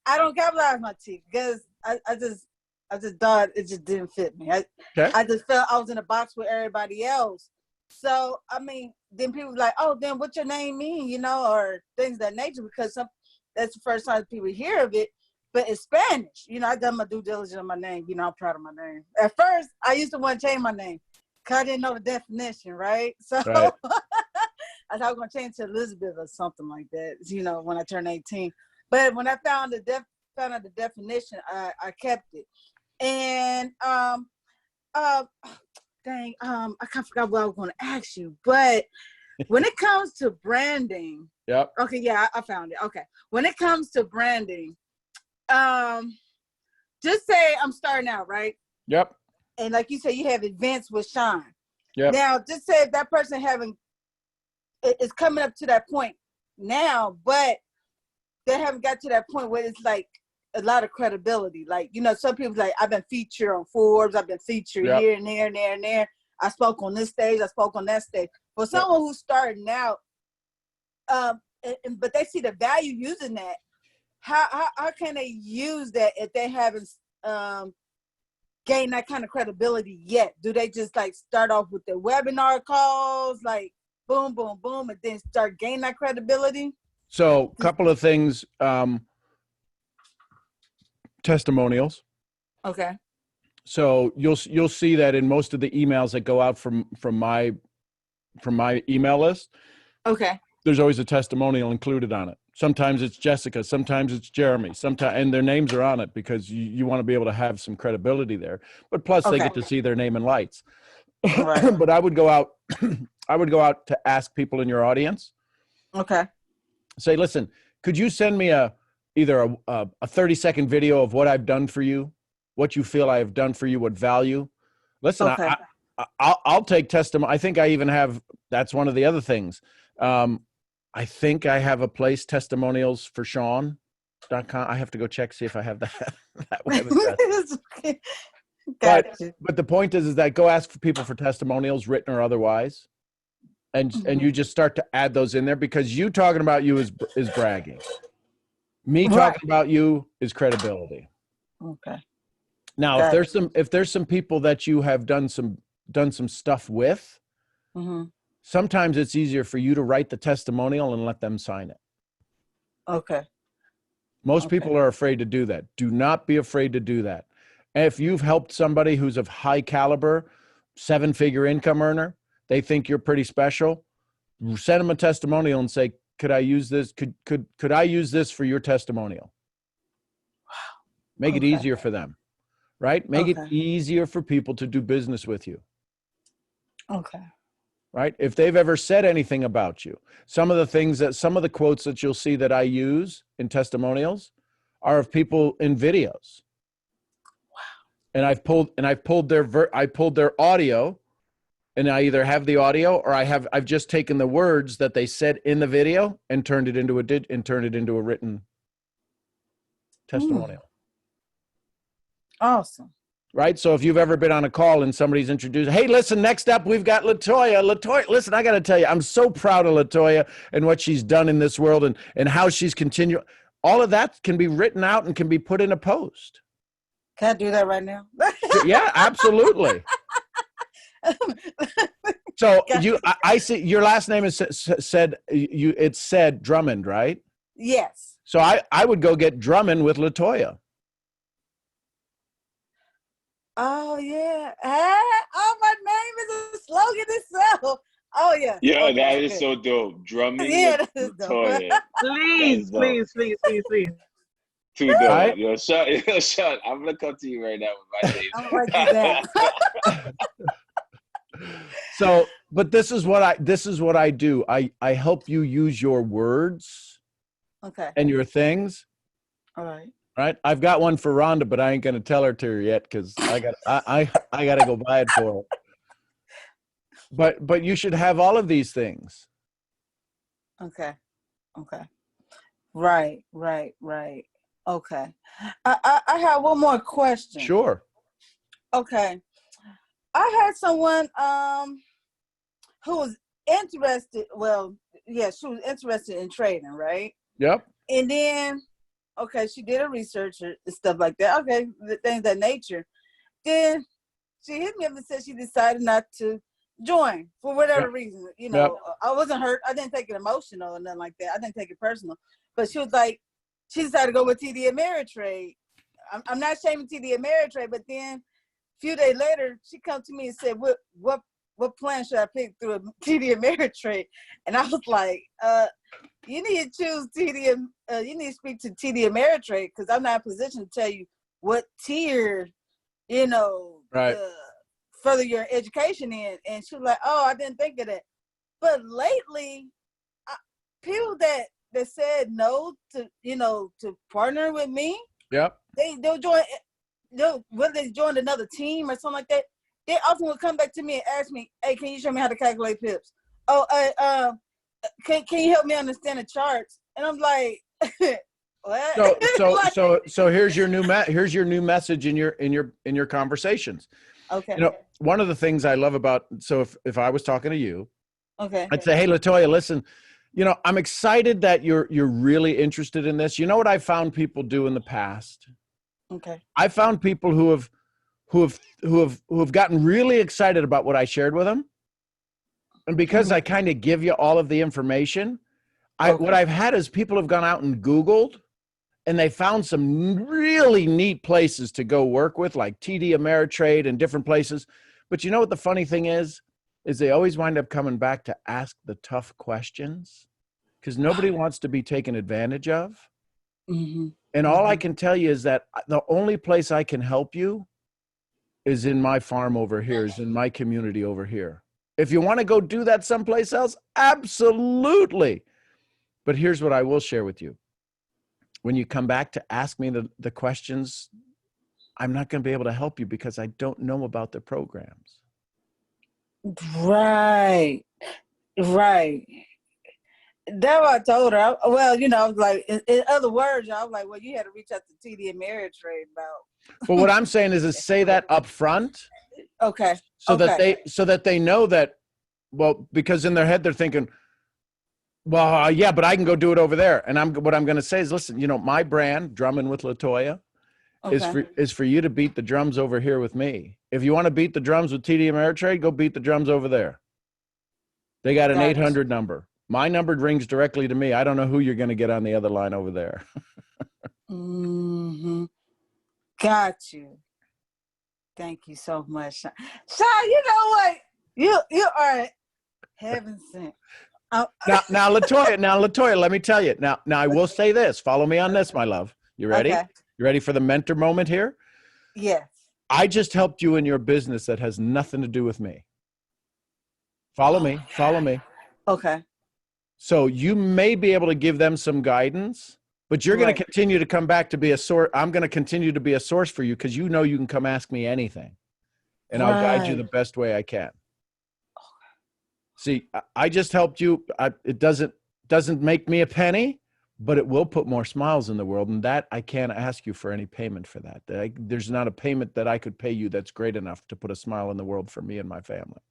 I don't capitalize my T because I just thought it just didn't fit me. I just felt I was in a box with everybody else. So, I mean, then people were like, oh, then what's your name mean, or things of that nature, because that's the first time people hear of it. But it's Spanish. I done my due diligence on my name. I'm proud of my name. At first, I used to want to change my name. 'cause I didn't know the definition, right? So Right. I thought I was gonna change to Elizabeth or something like that, when I turned 18. But when I found out the definition, I kept it. And dang, I can't forget what I was gonna ask you. But when it comes to branding, Yep. okay, yeah, I found it. Okay. When it comes to branding, just say I'm starting out, right? Yep. And like you said, you have events with Sean. Yep. Now, just say if that person is coming up to that point now, but they haven't got to that point where it's like a lot of credibility. Like, some people like, I've been featured on Forbes, I've been featured Yep. here and there and there and there. I spoke on this stage, I spoke on that stage. For someone who's starting out, but they see the value using that, how can they use that if they haven't gained that kind of credibility yet? Do they just like start off with the webinar calls, like boom, boom, boom, and then start gaining that credibility? So, couple of things. Testimonials. Okay. So you'll see that in most of the emails that go out from my email list. Okay. There's always a testimonial included on it. Sometimes it's Jessica, sometimes it's Jeremy, and their names are on it because you want to be able to have some credibility there. But plus they get to see their name in lights. Right. But I would go out to ask people in your audience. Okay. Say, listen, could you send me either a 30-second video of what I've done for you, what you feel I have done for you, what value? Listen, Okay. I'll take testimony. I think I even have, that's one of the other things. I think I have a place, testimonials for Sean.com. I have to go check, see if I have that web address. But the point is that go ask for people for testimonials, written or otherwise. And you just start to add those in there, because you talking about you is bragging. Me talking about you is credibility. Okay. Now, if there's some people that you have done some stuff with, sometimes it's easier for you to write the testimonial and let them sign it. Okay. Most people are afraid to do that. Do not be afraid to do that. And if you've helped somebody who's of high caliber, 7-figure income earner, they think you're pretty special, send them a testimonial and say, could I use this? Could I use this for your testimonial? Wow. Make it easier for them, right? Make it easier for people to do business with you. Okay. Right? If they've ever said anything about you, some of the quotes that you'll see that I use in testimonials are of people in videos. Wow. And I pulled their audio, and I either have the audio or I've just taken the words that they said in the video and turned it into a written testimonial. Awesome. Right? So if you've ever been on a call and somebody's introduced, hey, listen, next up, we've got LaToya. LaToya, listen, I got to tell you, I'm so proud of LaToya and what she's done in this world and how she's continued. All of that can be written out and can be put in a post. Can I do that right now? Yeah, absolutely. So I see your last name is it's said Drummond, right? Yes. So I would go get Drummond with LaToya. Oh yeah. Oh, my name is a slogan itself. Oh yeah. Yeah, okay, that is so dope. Drumming that is with dope. LaToya. Please. Too dope. Right? Yo, Sean, I'm gonna come to you right now with my name. I'm gonna write you down. So, but this is what I do. I help you use your words and your things. All right. Right. I've got one for Rhonda, but I ain't going to tell her to her yet, because I got to go buy it for her. But you should have all of these things. Okay. Right. Okay. I have one more question. Sure. Okay. I had someone who was interested. Well, yeah, she was interested in trading, right? Yep. And then, she did her research and stuff like that. Okay, the things of that nature. Then she hit me up and said she decided not to join for whatever reason. I wasn't hurt. I didn't take it emotional or nothing like that. I didn't take it personal. But she was like, she decided to go with TD Ameritrade. I'm not shaming TD Ameritrade, but then a few days later, she come to me and said, what what plan should I pick through a TD Ameritrade? And I was like, you need to choose TD. You need to speak to TD Ameritrade because I'm not in a position to tell you what tier, Right. further your education in. And she was like, oh, I didn't think of that. But lately, people that said no to to partner with me, Yep. they'll join. Whether they joined another team or something like that, they often will come back to me and ask me, "Hey, can you show me how to calculate pips? Oh, can you help me understand the charts?" And I'm like, "What?" So here's your new message in your conversations. Okay. One of the things I love about, so if I was talking to you, Okay. I'd say, hey, Latoya, listen, I'm excited that you're really interested in this. You know what I found people do in the past? Okay. I found people who have gotten really excited about what I shared with them. And because I kind of give you all of the information, what I've had is people have gone out and Googled and they found some really neat places to go work with, like TD Ameritrade and different places. But you know what the funny thing is they always wind up coming back to ask the tough questions because nobody wants to be taken advantage of. Mm-hmm. And all I can tell you is that the only place I can help you is in my farm over here, is in my community over here. If you want to go do that someplace else, absolutely. But here's what I will share with you. When you come back to ask me the questions, I'm not going to be able to help you because I don't know about the programs. Right. That's what I told her. I was like, in other words, I was like, well, you had to reach out to TD Ameritrade about. But what I'm saying is say that up front. Okay. So that they know that, well, because in their head they're thinking, well, yeah, but I can go do it over there. And what I'm going to say is, listen, my brand, Drumming with Latoya, is for you to beat the drums over here with me. If you want to beat the drums with TD Ameritrade, go beat the drums over there. They got an 800 number. My number rings directly to me. I don't know who you're going to get on the other line over there. Mm-hmm. Got you. Thank you so much, Sean. Sean, you know what? You are heaven sent. Now, Latoya, let me tell you. Now, I will say this. Follow me on this, my love. You ready? Okay. You ready for the mentor moment here? Yes. I just helped you in your business that has nothing to do with me. Follow me. Okay. So you may be able to give them some guidance, but you're going to continue to come back to be a source. I'm going to continue to be a source for you because you can come ask me anything, and I'll guide you the best way I can. See, I just helped you. It doesn't make me a penny, but it will put more smiles in the world, and that I can't ask you for any payment for that. There's not a payment that I could pay you that's great enough to put a smile in the world for me and my family.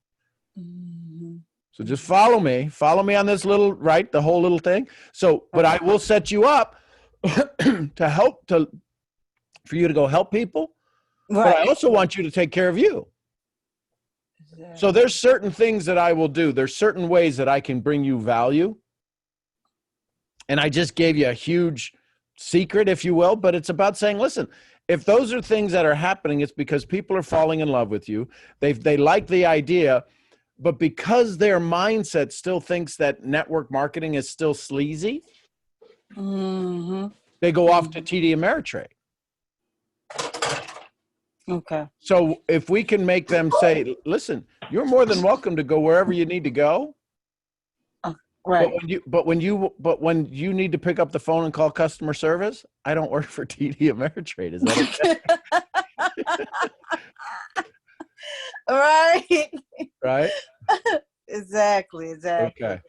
Mm-hmm. So just follow me on this the whole little thing. So, but I will set you up for you to go help people. Right. But I also want you to take care of you. Exactly. So there's certain things that I will do. There's certain ways that I can bring you value. And I just gave you a huge secret, if you will, but it's about saying, listen, if those are things that are happening, it's because people are falling in love with you. They like the idea. But because their mindset still thinks that network marketing is still sleazy, they go off to TD Ameritrade. Okay. So if we can make them say, listen, you're more than welcome to go wherever you need to go. Right. But when you need to pick up the phone and call customer service, I don't work for TD Ameritrade. Is that okay? Right. Right. Exactly. Okay.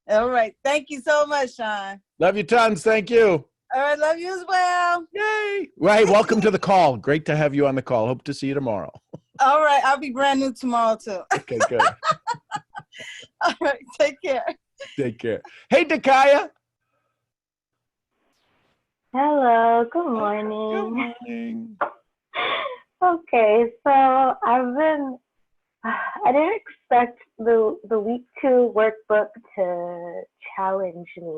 All right. Thank you so much, Sean. Love you tons. Thank you. All right. Love you as well. Yay. Right. Welcome to the call. Great to have you on the call. Hope to see you tomorrow. All right. I'll be brand new tomorrow too. Okay, good. All right. Take care. Take care. Hey, Dakaya. Hello. Good morning. Good morning. Okay, so I didn't expect the week 2 workbook to challenge me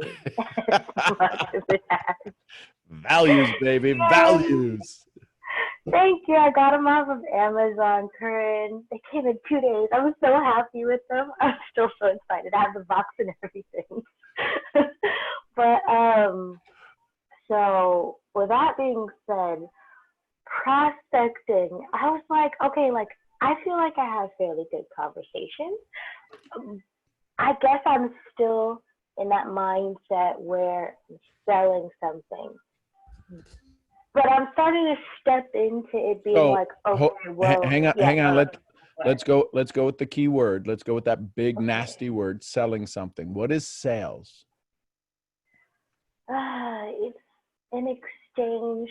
as much as it has. Values, baby, values. Thank you. I got them off of Amazon, Corinne. They came in 2 days. I was so happy with them. I'm still so excited. I have the box and everything. But so with that being said, prospecting, I was like, okay, like I feel like I have fairly good conversations. I guess I'm still in that mindset where I'm selling something. But I'm starting to step into it being So, like, okay, well, hang on, yeah, hang on. Let's go with the key word. Let's go with that big nasty word, selling something. What is sales? It's an exchange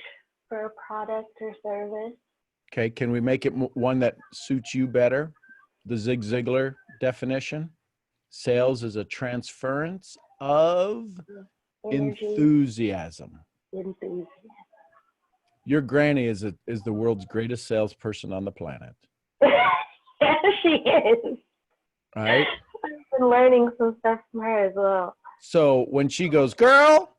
for a product or service. Okay, can we make it one that suits you better? The Zig Ziglar definition. Sales is a transference of Energy, enthusiasm. enthusiasm. Your granny is the world's greatest salesperson on the planet. Yeah, she is. Right? I've been learning some stuff from her as well. So when she goes, girl,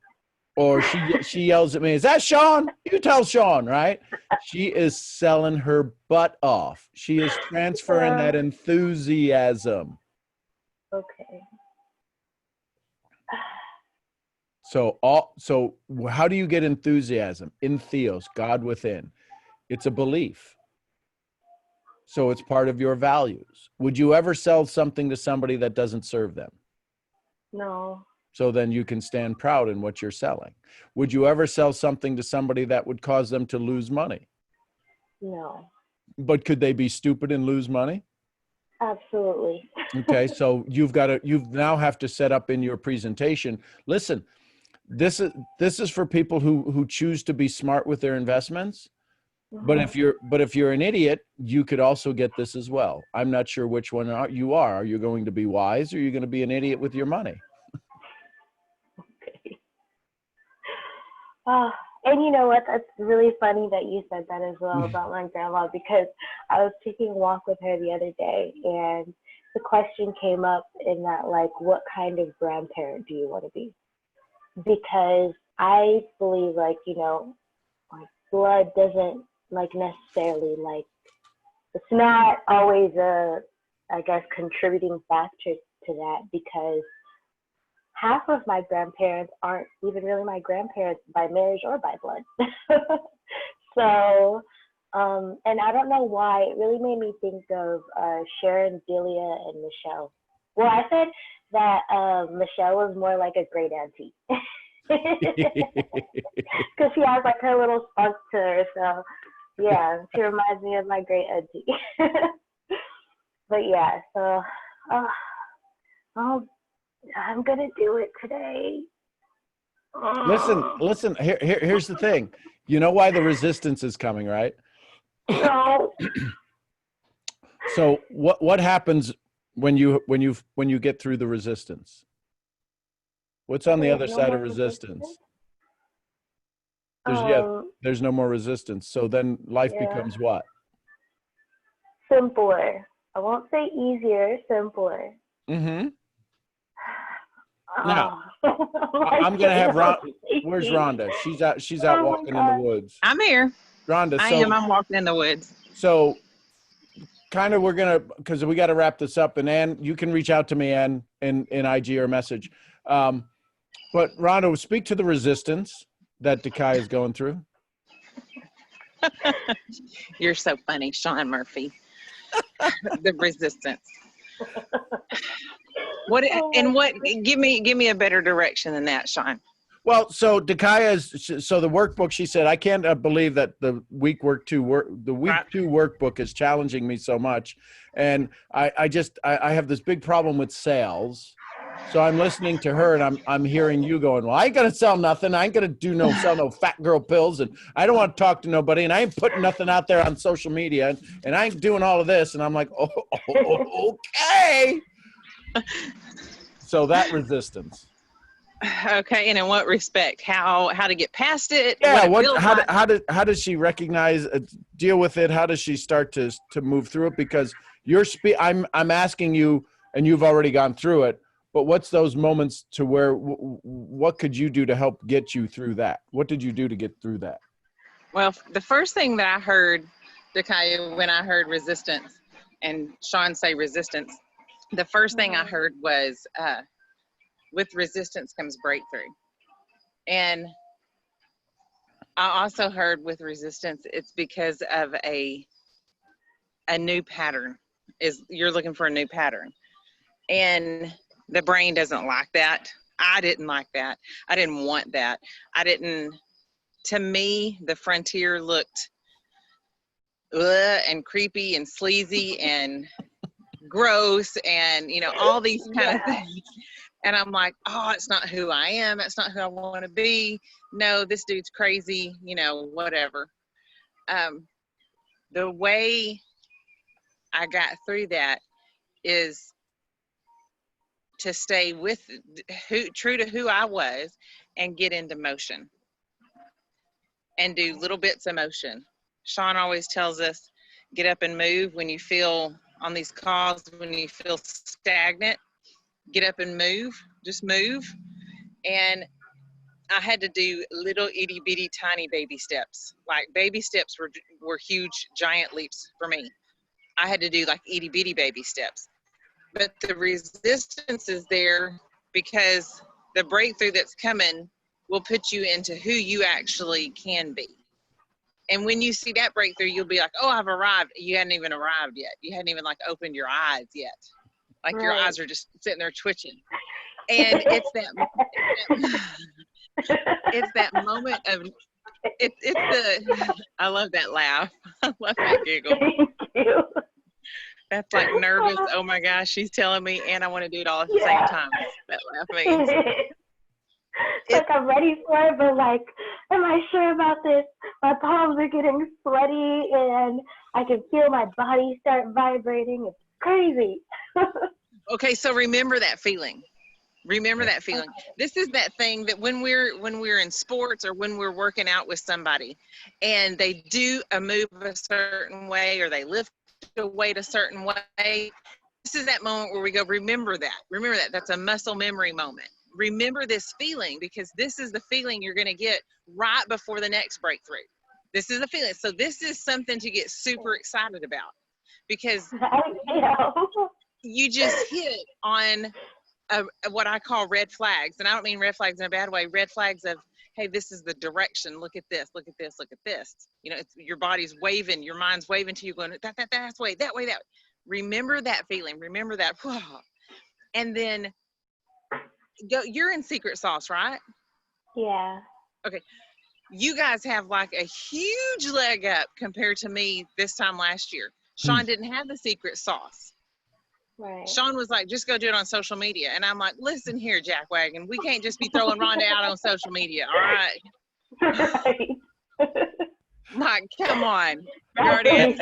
or she yells at me, is that Sean? You tell Sean, right? She is selling her butt off. She is transferring that enthusiasm. Okay. So how do you get enthusiasm? In theos, God within. It's a belief. So it's part of your values. Would you ever sell something to somebody that doesn't serve them? No. So then you can stand proud in what you're selling. Would you ever sell something to somebody that would cause them to lose money? No. But could they be stupid and lose money? Absolutely. Okay, so you now have to set up in your presentation. Listen, this is for people who choose to be smart with their investments. But if you're an idiot, you could also get this as well. I'm not sure which one you are. Are you going to be wise, or are you going to be an idiot with your money? Okay. And you know what? That's really funny that you said that as well about my grandma, because I was taking a walk with her the other day, and the question came up in that, like, what kind of grandparent do you want to be? Because I believe, like, you know, like blood doesn't like necessarily like, it's not always a, I guess, contributing factor to that, because half of my grandparents aren't even really my grandparents by marriage or by blood. So, and I don't know why, it really made me think of Sharon, Delia, and Michelle. Well, I said that Michelle was more like a great auntie. Because she has like her little spunk to her. So, yeah, she reminds me of my great auntie. But yeah, so I'm going to do it today. Listen, here's the thing. You know why the resistance is coming, right? No. So what happens when you get through the resistance? What's on the other side of resistance? There's no more resistance. So then life becomes what? Simpler. I won't say easier, simpler. Mm-hmm. Now, I'm gonna have where's Rhonda? She's out walking in the woods. I'm here. Rhonda, I'm walking in the woods. So kind of because we got to wrap this up, and Ann, you can reach out to me, Ann, in IG or message. But Rhonda, speak to the resistance that Dekai is going through. You're so funny, Sean Murphy. The resistance. Give me a better direction than that, Sean. Well, so Dekai so the workbook, she said, I can't believe that the week two workbook is challenging me so much. And I have this big problem with sales. So I'm listening to her, and I'm hearing you going, well, I ain't gonna sell nothing. I ain't gonna sell no fat girl pills, and I don't want to talk to nobody, and I ain't putting nothing out there on social media, and I ain't doing all of this. And I'm like, okay. So that resistance. Okay, and in what respect? How to get past it? Yeah. How does she recognize, deal with it? How does she start to move through it? Because I'm asking you, and you've already gone through it. But what's those moments to where, what could you do to help get you through that? What did you do to get through that? Well, the first thing that I heard, Dakaya, when I heard resistance and Sean say resistance, the first thing I heard was with resistance comes breakthrough. And I also heard with resistance, it's because of a new pattern. Is you're looking for a new pattern. And the brain doesn't like that. I didn't like that. I didn't want that. To me, the frontier looked and creepy and sleazy and gross and, all these kind of things. And I'm like, oh, it's not who I am. That's not who I want to be. No, this dude's crazy, whatever. The way I got through that is to stay true to who I was and get into motion and do little bits of motion. Sean always tells us, get up and move when you feel on these calls, when you feel stagnant, get up and move, just move. And I had to do little itty bitty tiny baby steps. Like baby steps were huge, giant leaps for me. I had to do like itty bitty baby steps. But the resistance is there because the breakthrough that's coming will put you into who you actually can be. And when you see that breakthrough, you'll be like, oh, I've arrived. You hadn't even arrived yet. You hadn't even like opened your eyes yet. Like your eyes are just sitting there twitching. And it's that moment of, I love that laugh. I love that giggle. Thank you. That's like nervous. Oh my gosh, she's telling me, and I want to do it all at the same time. That laugh means. Like I'm ready for it, but like, am I sure about this? My palms are getting sweaty, and I can feel my body start vibrating. It's crazy. Okay, so remember that feeling. Remember that feeling. This is that thing that when we're in sports or when we're working out with somebody, and they do a move a certain way or they lift a weight a certain way. This is that moment where we go, remember that. Remember that. That's a muscle memory moment. Remember this feeling because this is the feeling you're going to get right before the next breakthrough. This is the feeling. So this is something to get super excited about because you just hit on what I call red flags. And I don't mean red flags in a bad way. Red flags of, hey, this is the direction. Look at this. Look at this. Look at this. It's, your body's waving. Your mind's waving to you going, that's way, that way, that way. Remember that feeling. Remember that. And then go. You're in Secret Sauce, right? Yeah. Okay. You guys have like a huge leg up compared to me this time last year. Sean didn't have the secret sauce. Right. Sean was like, just go do it on social media. And I'm like, listen here, Jackwagon. We can't just be throwing Rhonda out on social media. All right. Right. Like, come on. And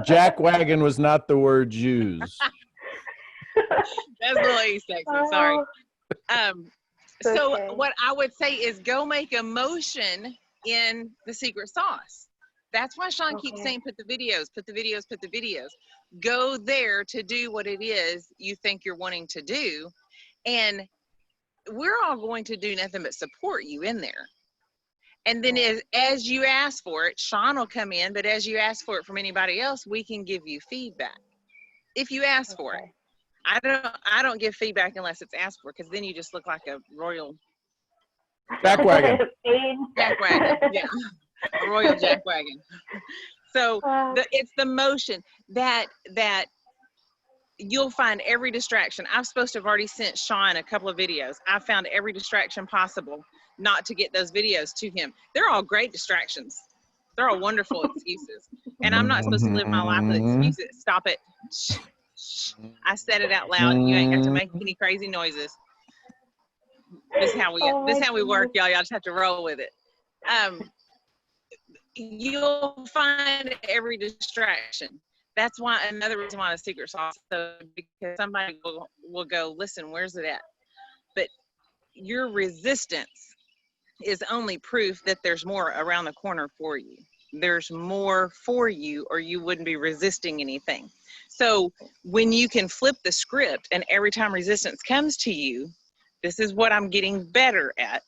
Jackwagon was not the word used. That's a little East Texas. Sorry. So what I would say is go make a motion in the secret sauce. That's why Sean keeps saying, put the videos, put the videos, put the videos. Go there to do what it is you think you're wanting to do. And we're all going to do nothing but support you in there. And then as you ask for it, Sean will come in, but as you ask for it from anybody else, we can give you feedback. If you ask for it. I don't give feedback unless it's asked for, because then you just look like a royal Jackwagon. Jackwagon, yeah. A royal jackwagon. So it's the motion that you'll find every distraction. I'm supposed to have already sent Sean a couple of videos. I found every distraction possible not to get those videos to him. They're all great distractions. They're all wonderful excuses. And I'm not supposed to live my life with excuses. Stop it. Shh, shh. I said it out loud. You ain't got to make any crazy noises. This is how we work, y'all. Y'all just have to roll with it. You'll find every distraction. That's why another reason why the secret sauce, because somebody will go, listen, where's it at? But your resistance is only proof that there's more around the corner for you. There's more for you, or you wouldn't be resisting anything. So when you can flip the script and every time resistance comes to you, this is what I'm getting better at.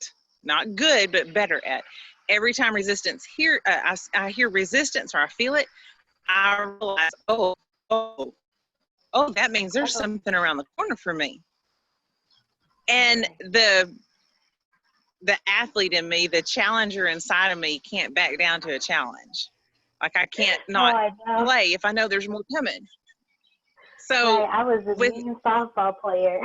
not good, but better at. Every time I hear resistance or I feel it, I realize, oh, that means there's something around the corner for me. And the athlete in me, the challenger inside of me, can't back down to a challenge. Like I can't not play if I know there's more coming. So I was a mean softball player.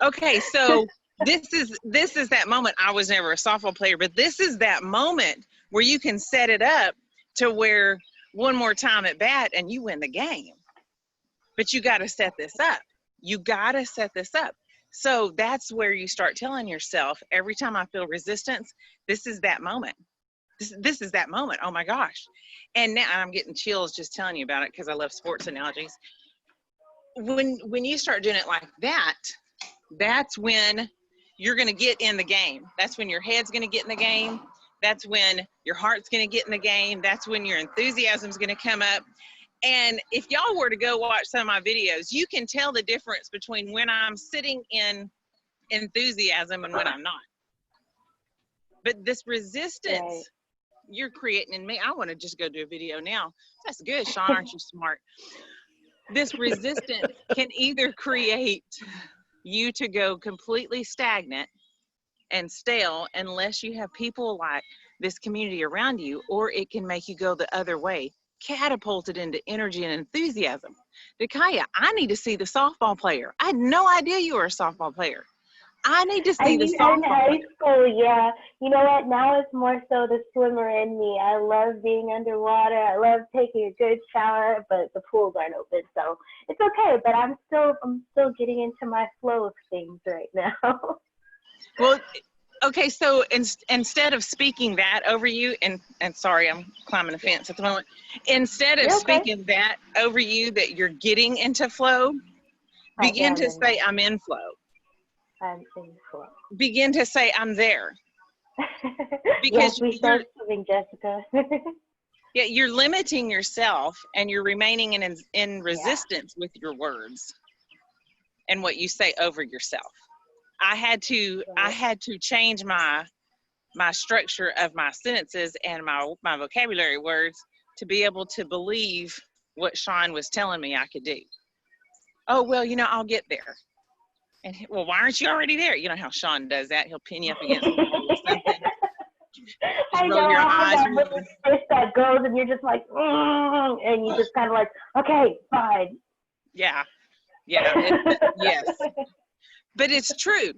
Okay. So this is that moment. I was never a softball player, but this is that moment where you can set it up to where one more time at bat and you win the game. But you got to set this up. So that's where you start telling yourself, every time I feel resistance, this is that moment. This is that moment. Oh my gosh. And now I'm getting chills just telling you about it because I love sports analogies. When you start doing it like that, that's when you're going to get in the game. That's when your head's going to get in the game. That's when your heart's going to get in the game. That's when your enthusiasm's going to come up. And if y'all were to go watch some of my videos, you can tell the difference between when I'm sitting in enthusiasm and when I'm not. But this resistance you're creating in me, I want to just go do a video now. That's good, Sean. Aren't you smart? This resistance can either create you to go completely stagnant and stale unless you have people like this community around you, or it can make you go the other way, catapulted into energy and enthusiasm. Dakaya, I need to see the softball player. I had no idea you were a softball player. I need to see the softball in high school, yeah. You know what? Now it's more so the swimmer in me. I love being underwater. I love taking a good shower, but the pools aren't open, so it's okay. But I'm still getting into my flow of things right now. Well, okay, so instead of speaking that over you, and sorry, I'm climbing a fence at the moment. Instead of speaking that over you, that you're getting into flow, begin to say, I'm in flow. I'm in flow. Begin to say, I'm there. Because we start swimming, Jessica. Yeah, you're limiting yourself and you're remaining in resistance with your words and what you say over yourself. I had to change my structure of my sentences and my vocabulary words to be able to believe what Sean was telling me I could do. Oh, well, I'll get there. And well, why aren't you already there? You know how Sean does that. He'll pin you up against the wall or something. I know, I have that little fish that goes and you're just like, and you just kind of like, okay, fine. Yeah. Yes. But it's true.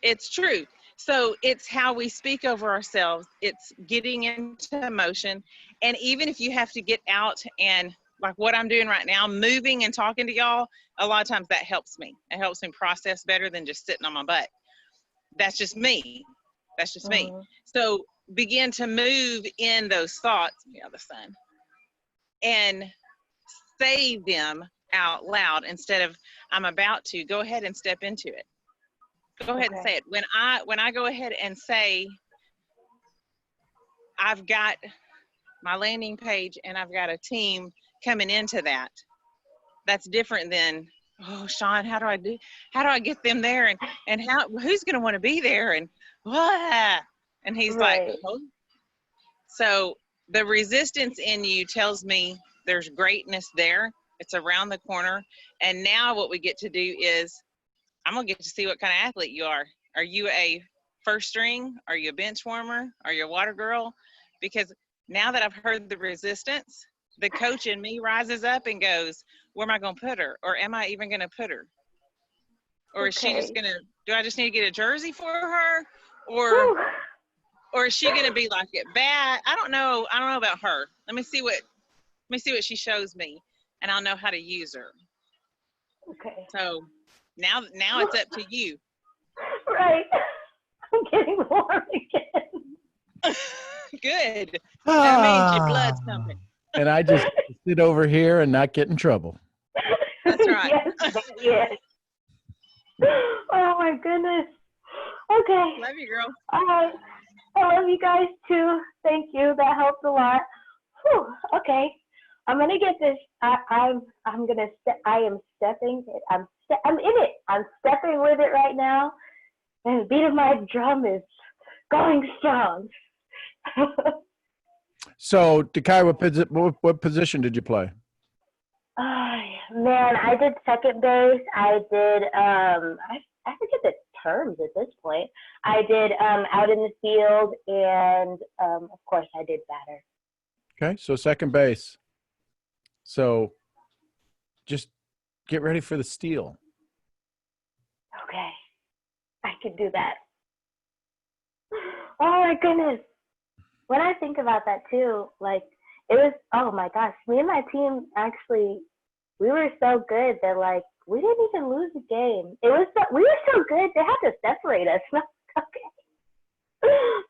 It's true. So it's how we speak over ourselves. It's getting into emotion. And even if you have to get out and like what I'm doing right now, moving and talking to y'all, a lot of times that helps me. It helps me process better than just sitting on my butt. That's just me. Me. So begin to move in those thoughts, the sun, and say them out loud instead of I'm about to. Go ahead and step into it. Go ahead and say it. When I go ahead and say I've got my landing page and I've got a team coming into that, that's different than, oh, Sean, how do I get them there and who's going to want to be there and what? And he's like, oh. So the resistance in you tells me there's greatness there. It's around the corner. And now what we get to do is I'm going to get to see what kind of athlete you are. Are you a first string? Are you a bench warmer? Are you a water girl? Because now that I've heard the resistance, the coach in me rises up and goes, where am I going to put her? Or am I even going to put her? Or is she just going to, do I just need to get a jersey for her? Or is she going to be like it bad? I don't know about her. Let me see what she shows me and I'll know how to use her. Okay. So now it's up to you. Right. I'm getting warm again. Good. That means your blood's pumping. And I just sit over here and not get in trouble. That's right. Yes. Oh my goodness. Okay. Love you, girl. All right. I love you guys too. Thank you. That helps a lot. Whew. Okay. I'm gonna get this. I'm in it. I'm stepping with it right now. and the beat of my drum is going strong. So, Dekai, what position did you play? Oh, man, I did second base. I did, I forget the terms at this point. I did out in the field, and of course, I did batter. Okay, so second base. So, just get ready for the steal. Okay, I could do that. Oh my goodness. When I think about that too, like it was, oh my gosh, me and my team actually, we were so good that like we didn't even lose the game. It was so, we were so good they had to separate us. Okay.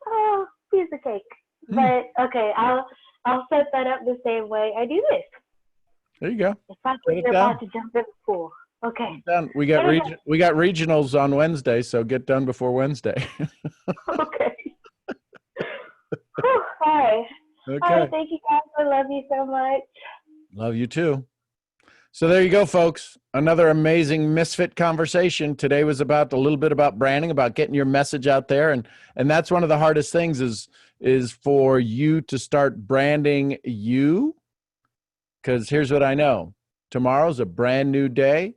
Oh, piece of cake. But okay, I'll set that up the same way I do this. There you go. It's like Get when it you're done. about to jump in the pool. Okay. Done. We got regionals on Wednesday, so get done before Wednesday. Okay. Whew, all right. All Okay. right. Thank you guys. I love you so much. Love you too. So there you go, folks. Another amazing Misfit conversation. Today was about a little bit about branding, about getting your message out there. And that's one of the hardest things is for you to start branding you. Because here's what I know. Tomorrow's a brand new day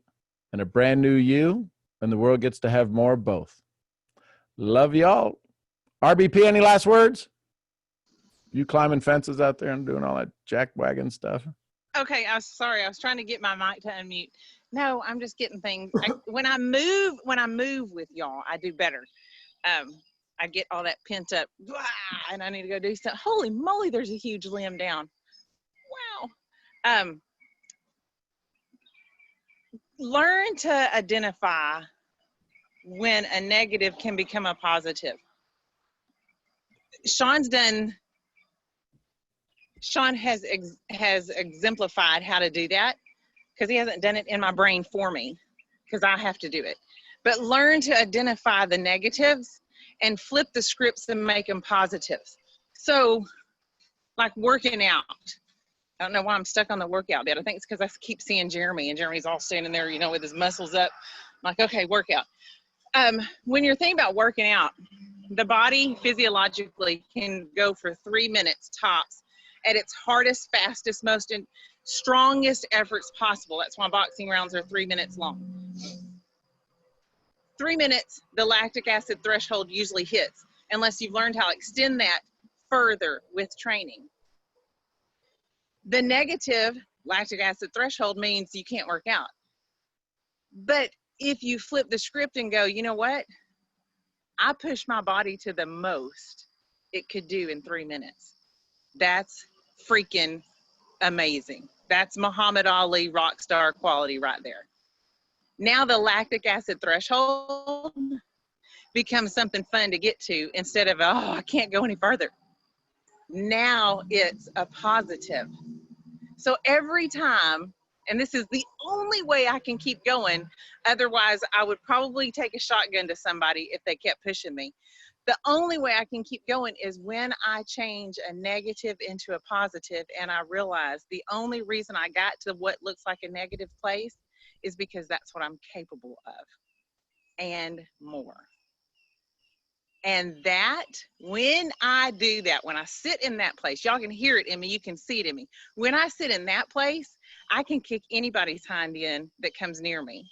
and a brand new you, and the world gets to have more of both. Love y'all. RBP, any last words? You climbing fences out there and doing all that jackwagon stuff? Okay, I was sorry. I was trying to get my mic to unmute. No, I'm just getting things. When I move with y'all, I do better. I get all that pent up, and I need to go do something. Holy moly, there's a huge limb down. Wow. Learn to identify when a negative can become a positive. Sean has exemplified how to do that because he hasn't done it in my brain for me because I have to do it. But learn to identify the negatives and flip the scripts and make them positives. So like working out. I don't know why I'm stuck on the workout bit. I think it's because I keep seeing Jeremy, and Jeremy's all standing there, with his muscles up. I'm like, okay, workout. When you're thinking about working out, the body physiologically can go for 3 minutes tops at its hardest, fastest, most strongest efforts possible. That's why boxing rounds are 3 minutes long. 3 minutes, the lactic acid threshold usually hits, unless you've learned how to extend that further with training. The negative lactic acid threshold means you can't work out. But if you flip the script and go, you know what? I push my body to the most it could do in 3 minutes. That's freaking amazing. That's Muhammad Ali rock star quality right there. Now the lactic acid threshold becomes something fun to get to instead of, oh, I can't go any further. Now it's a positive. So every time, and this is the only way I can keep going, otherwise I would probably take a shotgun to somebody if they kept pushing me. The only way I can keep going is when I change a negative into a positive, and I realize the only reason I got to what looks like a negative place is because that's what I'm capable of and more. And that, when I do that, when I sit in that place, y'all can hear it in me, you can see it in me. When I sit in that place, I can kick anybody's hind end that comes near me.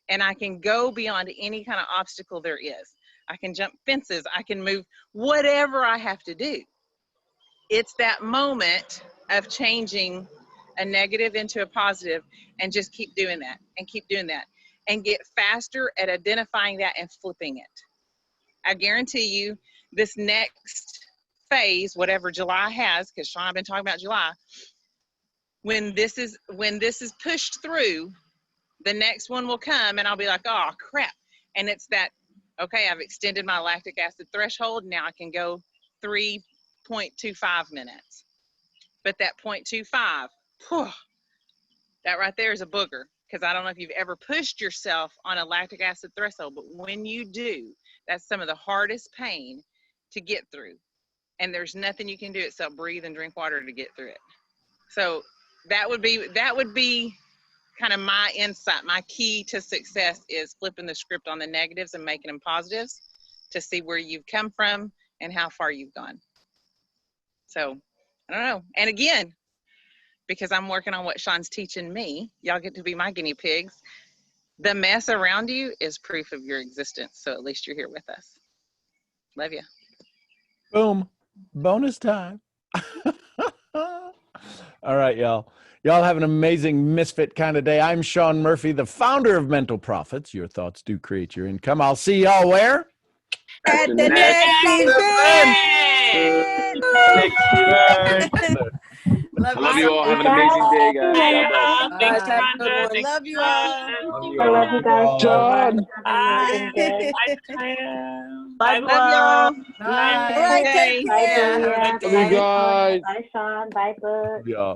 And I can go beyond any kind of obstacle there is. I can jump fences, I can move whatever I have to do. It's that moment of changing a negative into a positive and just keep doing that and keep doing that and get faster at identifying that and flipping it. I guarantee you this next phase, whatever July has, because Sean, I've been talking about July, when this is pushed through, the next one will come and I'll be like, oh crap. And it's that, okay, I've extended my lactic acid threshold. Now I can go 3.25 minutes. But that 0.25, whew, that right there is a booger. Because I don't know if you've ever pushed yourself on a lactic acid threshold, but when you do, that's some of the hardest pain to get through. And there's nothing you can do except breathe and drink water to get through it. So that would be kind of my insight. My key to success is flipping the script on the negatives and making them positives. to see where you've come from and how far you've gone. So I don't know. And again, because I'm working on what Sean's teaching me, y'all get to be my guinea pigs. The mess around you is proof of your existence. So at least you're here with us. Love you. Boom. Bonus time. All right, y'all. Y'all have an amazing misfit kind of day. I'm Sean Murphy, the founder of Mental Profits. Your thoughts do create your income. I'll see y'all where? At the the next next event. I love you all. Have an amazing day, guys. God bless. Thanks, Bye. Have a good Rhonda. one. Thanks, Love you all. Sean. I love you guys so much. John. Have an amazing day. Bye. Bye. Bye, love y'all. All Have a right, good take day. Bye, care. Julia. Love you Bye, guys. Bye, Sean. Bye, Brooke. Yeah.